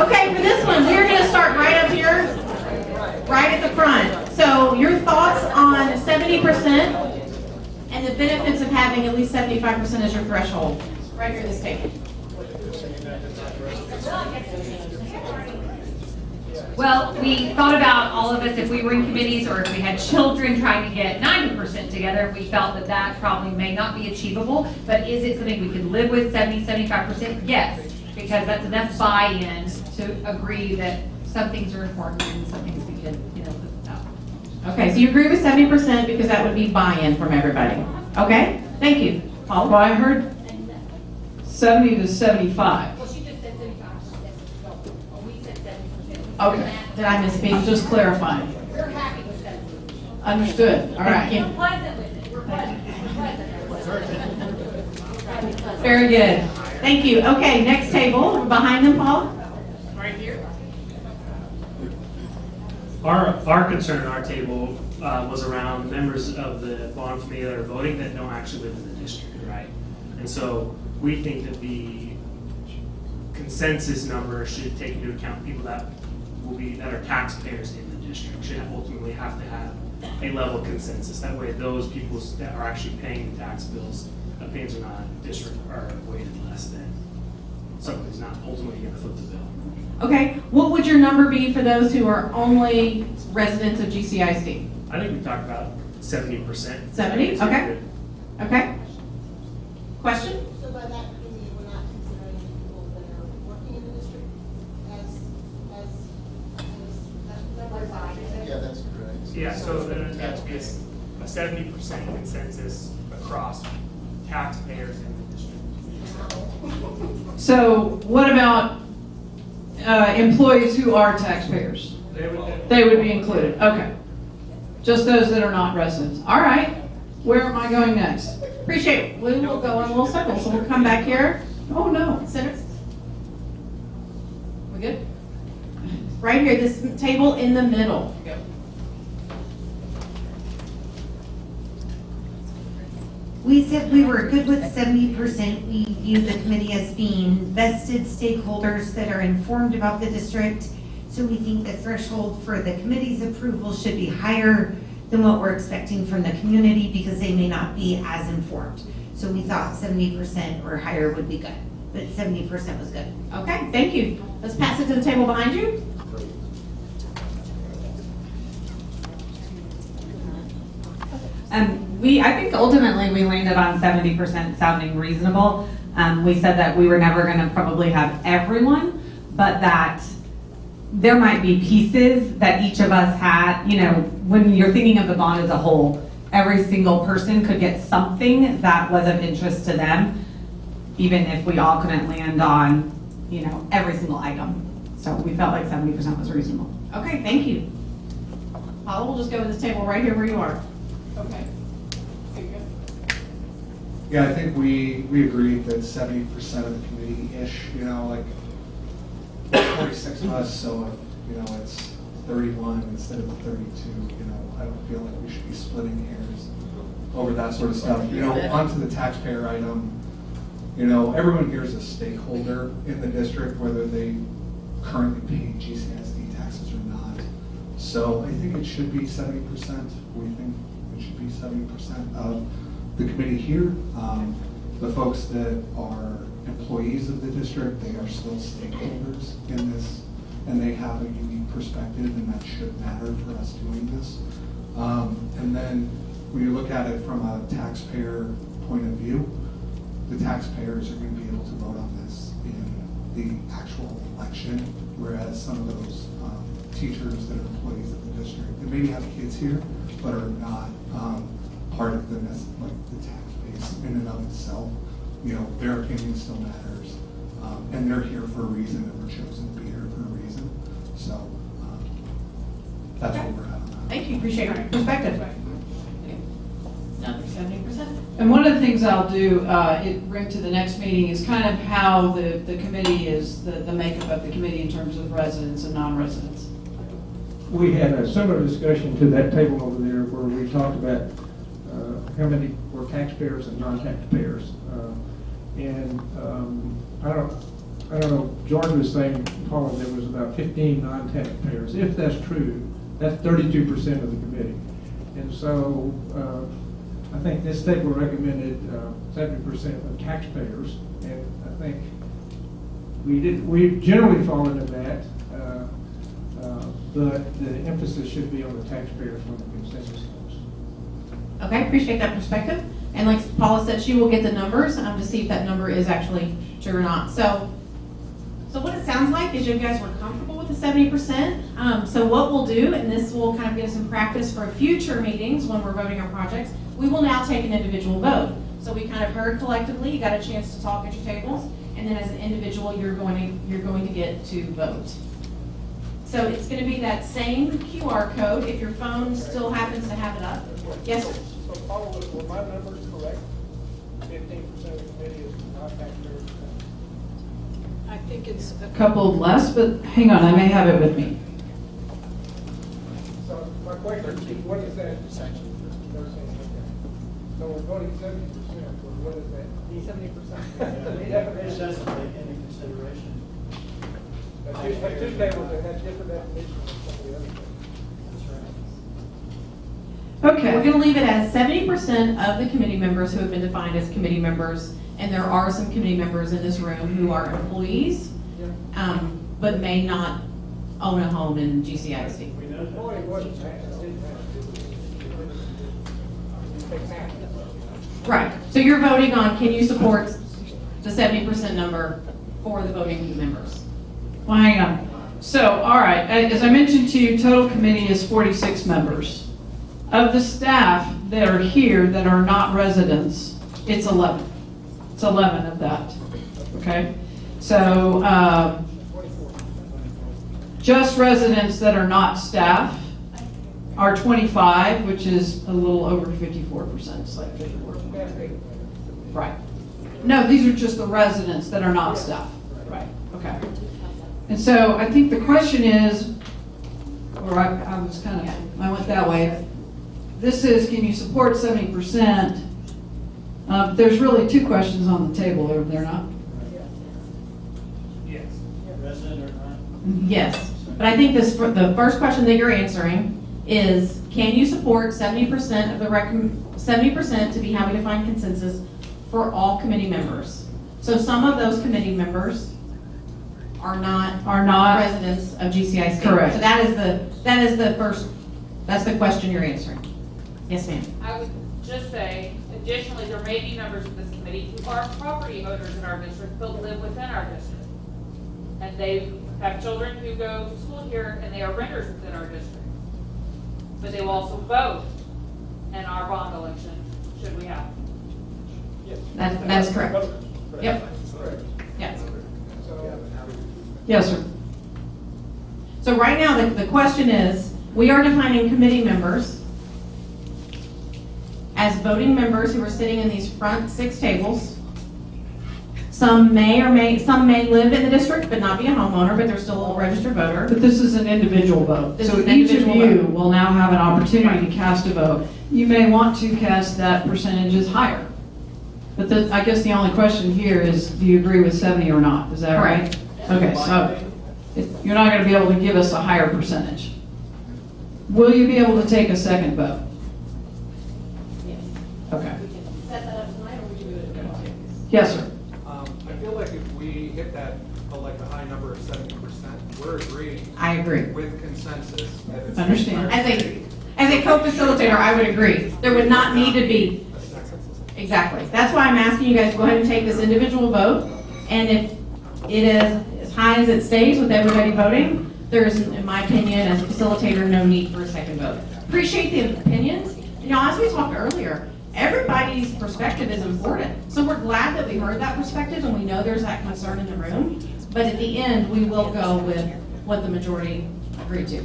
S3: Okay, for this one, we're going to start right up here, right at the front. So your thoughts on 70% and the benefits of having at least 75% as your threshold. Right here at this table.
S10: Well, we thought about all of us, if we were in committees or if we had children trying to get 90% together, we felt that that probably may not be achievable, but is it something we could live with, 70-75%? Yes, because that's enough buy-in to agree that some things are important and some things we can, live without.
S3: Okay, so you agree with 70% because that would be buy-in from everybody. Okay, thank you. Paul?
S1: Well, I heard 70 to 75.
S10: Well, she just said 75%, we said 70%.
S3: Okay, did I misspeak?
S1: Just clarifying.
S10: We're happy with 70%.
S1: Understood, all right.
S3: Thank you.
S10: We're pleasant with it, we're pleasant.
S3: Very good. Thank you. Okay, next table, behind them, Paul.
S7: Right here.
S15: Our concern at our table was around members of the bond committee that are voting that don't actually live in the district, right? And so we think that the consensus number should take into account people that are taxpayers in the district, should ultimately have to have a level of consensus. That way those people that are actually paying the tax bills, opinions or not, district are weighted less than someone who's not ultimately going to foot the bill.
S3: Okay, what would your number be for those who are only residents of GCISD?
S15: I think we talked about 70%.
S3: 70, okay. Okay. Question?
S16: So by that, you mean we're not considering people that are working in the district
S11: Yeah, that's correct.
S15: Yeah, so then it has to be a 70% consensus across taxpayers in the district.
S1: So what about employees who are taxpayers? They would be included, okay. Just those that are not residents. All right, where am I going next?
S3: Appreciate it. We will go in a little circle, so we'll come back here.
S1: Oh, no.
S3: Center. We good? Right here, this table in the middle.
S17: We said we were good with 70%. We view the committee as being vested stakeholders that are informed about the district. So we think the threshold for the committee's approval should be higher than what we're expecting from the community because they may not be as informed. So we thought 70% or higher would be good, but 70% was good.
S3: Okay, thank you. Let's pass it to the table behind you.
S18: I think ultimately we landed on 70% sounding reasonable. We said that we were never going to probably have everyone, but that there might be pieces that each of us had, when you're thinking of the bond as a whole, every single person could get something that was of interest to them, even if we all couldn't land on, every single item. So we felt like 70% was reasonable.
S3: Okay, thank you. Paula, we'll just go to this table right here where you are. Okay.
S19: Yeah, I think we agreed that 70% of the committee-ish, like 46 of us, so if, it's 31 instead of 32, I don't feel like we should be splitting hairs over that sort of stuff. Onto the taxpayer item, everyone here is a stakeholder in the district, whether they currently pay GCISD taxes or not. So I think it should be 70%. We think it should be 70% of the committee here. The folks that are employees of the district, they are still stakeholders in this, and they have a unique perspective, and that should matter for us doing this. And then when you look at it from a taxpayer point of view, the taxpayers are going to be able to vote on this in the actual election, whereas some of those teachers that are employees of the district, that maybe have kids here, but are not part of the tax base in and of itself, their opinion still matters, and they're here for a reason, and we're chosen to be here for a reason. So that's what we're at on that.
S3: Thank you, appreciate your perspective. Another 70%.
S1: And one of the things I'll do, bring to the next meeting is kind of how the committee is, the makeup of the committee in terms of residents and non-residents.
S9: We had a similar discussion to that table over there where we talked about how many were taxpayers and non-taxpayers. I don't know, George was saying, Paula, there was about 15 non-taxpayers. If that's true, that's 32% of the committee. And so I think this table recommended 70% of taxpayers, and I think we generally fall into that. But the emphasis should be on the taxpayers when the consensus comes.
S3: Okay, appreciate that perspective. And like Paula said, she will get the numbers to see if that number is actually true or not. So what it sounds like is you guys were comfortable with the 70%. So what we'll do, and this will kind of give us some practice for future meetings when we're voting on projects, we will now take an individual vote. So we kind of heard collectively, you got a chance to talk at your tables, and then as an individual, you're going to get to vote. So it's going to be that same QR code if your phone still happens to have it up. Yes, sir.
S9: So Paula, were my numbers correct? 15% of the committee is not taxpayers?
S2: I think it's
S1: A couple less, but hang on, I may have it with me.
S9: So my question is, what is that? So we're voting 70%, but what is that? 70%.
S14: This doesn't take any consideration.
S9: Two tables that had different definitions than some of the other things.
S14: That's right.
S1: Okay.
S3: We're going to leave it as 70% of the committee members who have been defined as committee members, and there are some committee members in this room who are employees, but may not own a home in GCISD.
S14: We know that.
S9: Well, it wasn't passed, it didn't pass. It passed.
S3: Right, so you're voting on, can you support the 70% number for the voting members?
S1: Well, hang on. So, all right, as I mentioned to you, total committee is 46 members. Of the staff that are here that are not residents, it's 11. It's 11 of that, okay? So, just residents that are not staff are 25, which is a little over 54%, it's like 54%. Right. No, these are just the residents that are not staff. Right, okay. And so I think the question is, or I was kind of, I went that way. This is, can you support 70%? There's really two questions on the table, are there not?
S15: Yes.
S14: Resident or not?
S3: Yes, but I think the first question that you're answering is, can you support 70% of the 70% to be how we define consensus for all committee members? So some of those committee members are not residents of GCISD.
S1: Correct.
S3: So that is the first, that's the question you're answering. Yes, ma'am.
S8: I would just say, additionally, there may be members of this committee who are property owners in our district, but live within our district. And they have children who go to school here, and they are renters within our district. But they will also vote in our bond election, should we have.
S3: That is correct. Yep. Yes.
S1: Yes, sir.
S3: So right now, the question is, we are defining committee members as voting members who are sitting in these front 6 tables. Some may live in the district but not be a homeowner, but they're still a registered voter.
S1: But this is an individual vote.
S3: This
S1: So
S3: is an
S1: each of
S3: individual
S1: you
S3: vote.
S1: will now have an opportunity to cast a vote. You may want to cast that percentages higher. But I guess the only question here is, do you agree with 70 or not? Is that right? Okay, so you're not going to be able to give us a higher percentage. Will you be able to take a second vote?
S3: Yes.
S1: Okay.
S3: We can set that up tonight, or we can do it tomorrow.
S1: Yes, sir.
S19: I feel like if we hit that, like a high number of 70%, we're agreeing.
S3: I agree.
S19: With consensus. that it's-
S1: Understand.
S3: As a co-facilitator, I would agree. There would not need to be, exactly. That's why I'm asking you guys to go ahead and take this individual vote. And if it is as high as it stays with everybody voting, there is, in my opinion, as a facilitator, no need for a second vote. Appreciate the opinions. You know, as we talked earlier, everybody's perspective is important. So we're glad that we heard that perspective and we know there's that concern in the room. But at the end, we will go with what the majority agreed to.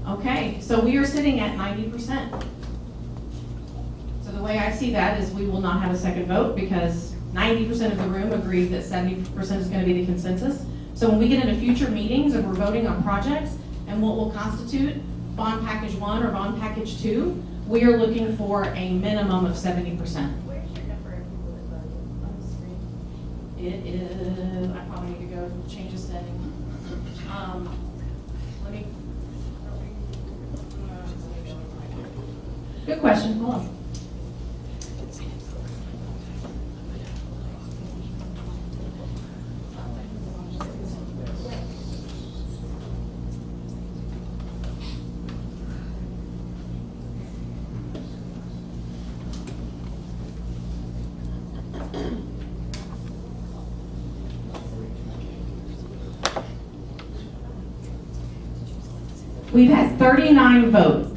S3: Okay, so we are sitting at 90%. So the way I see that is we will not have a second vote because 90% of the room agreed that 70% is going to be the consensus. So when we get into future meetings and we're voting on projects and what will constitute bond package 1 or bond package 2, we are looking for a minimum of 70%.
S6: Where's your number of people that voted on the screen?
S3: It is, I probably need to go change a setting. Let me. Good question, hold on. We've had 39 vote.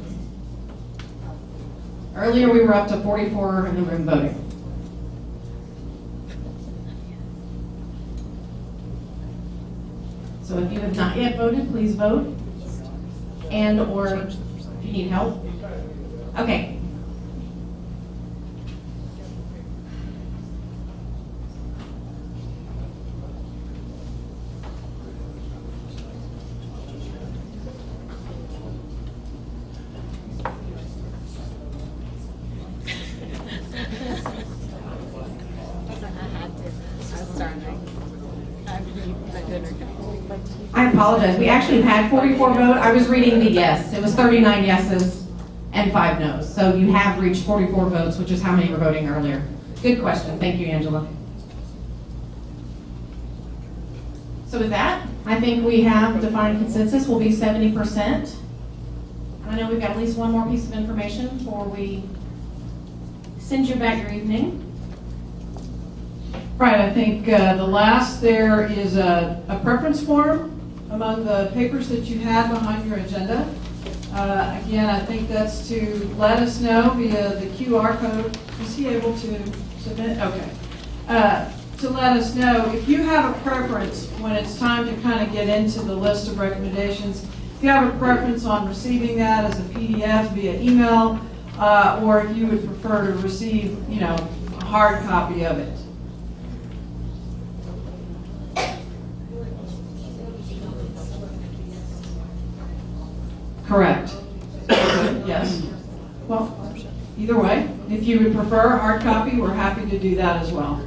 S3: Earlier, we were up to 44 in the room voting. So if you have not yet voted, please vote. And or if you need help. Okay. I apologize. We actually had 44 vote. I was reading the yes. It was 39 yeses and 5 noes. So you have reached 44 votes, which is how many were voting earlier. Good question. Thank you, Angela. So with that, I think we have defined consensus will be 70%. I know we've got at least one more piece of information before we send you about your evening.
S1: Right, I think the last there is a preference form among the papers that you had behind your agenda. Again, I think that's to let us know via the QR code. Is he able to submit? Okay. To let us know if you have a preference when it's time to kind of get into the list of recommendations. If you have a preference on receiving that as a PDF via email, or if you would prefer to receive, a hard copy of it. Correct. Yes. Well, either way, if you would prefer a hard copy, we're happy to do that as well.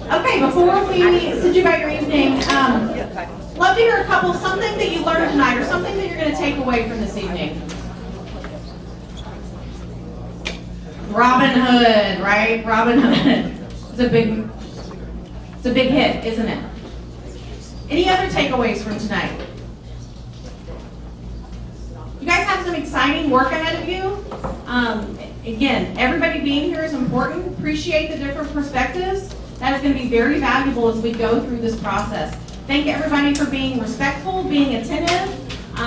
S3: Okay, before we send you about your evening, love to hear a couple, something that you learned tonight or something that you're going to take away from this evening. Robin Hood, right? Robin Hood. It's a big hit, isn't it? Any other takeaways from tonight? You guys have some exciting work ahead of you. Again, everybody being here is important. Appreciate the different perspectives. That is going to be very valuable as we go through this process. Thank everybody for being respectful, being attentive,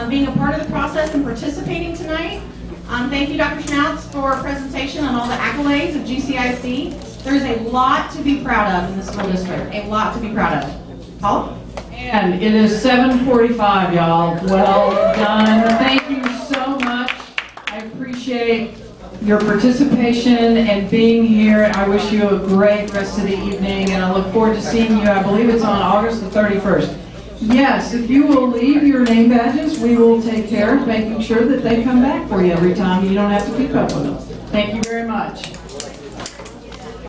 S3: being a part of the process and participating tonight. Thank you, Dr. Schnauz, for a presentation on all the accolades of GCISD. There's a lot to be proud of in the school district, a lot to be proud of. Paul?
S1: And it is 7:45, y'all. Well done. Thank you so much. I appreciate your participation and being here. I wish you a great rest of the evening, and I look forward to seeing you. I believe it's on August the 31st. Yes, if you will leave your name badges, we will take care of making sure that they come back for you every time. You don't have to keep up with them. Thank you very much.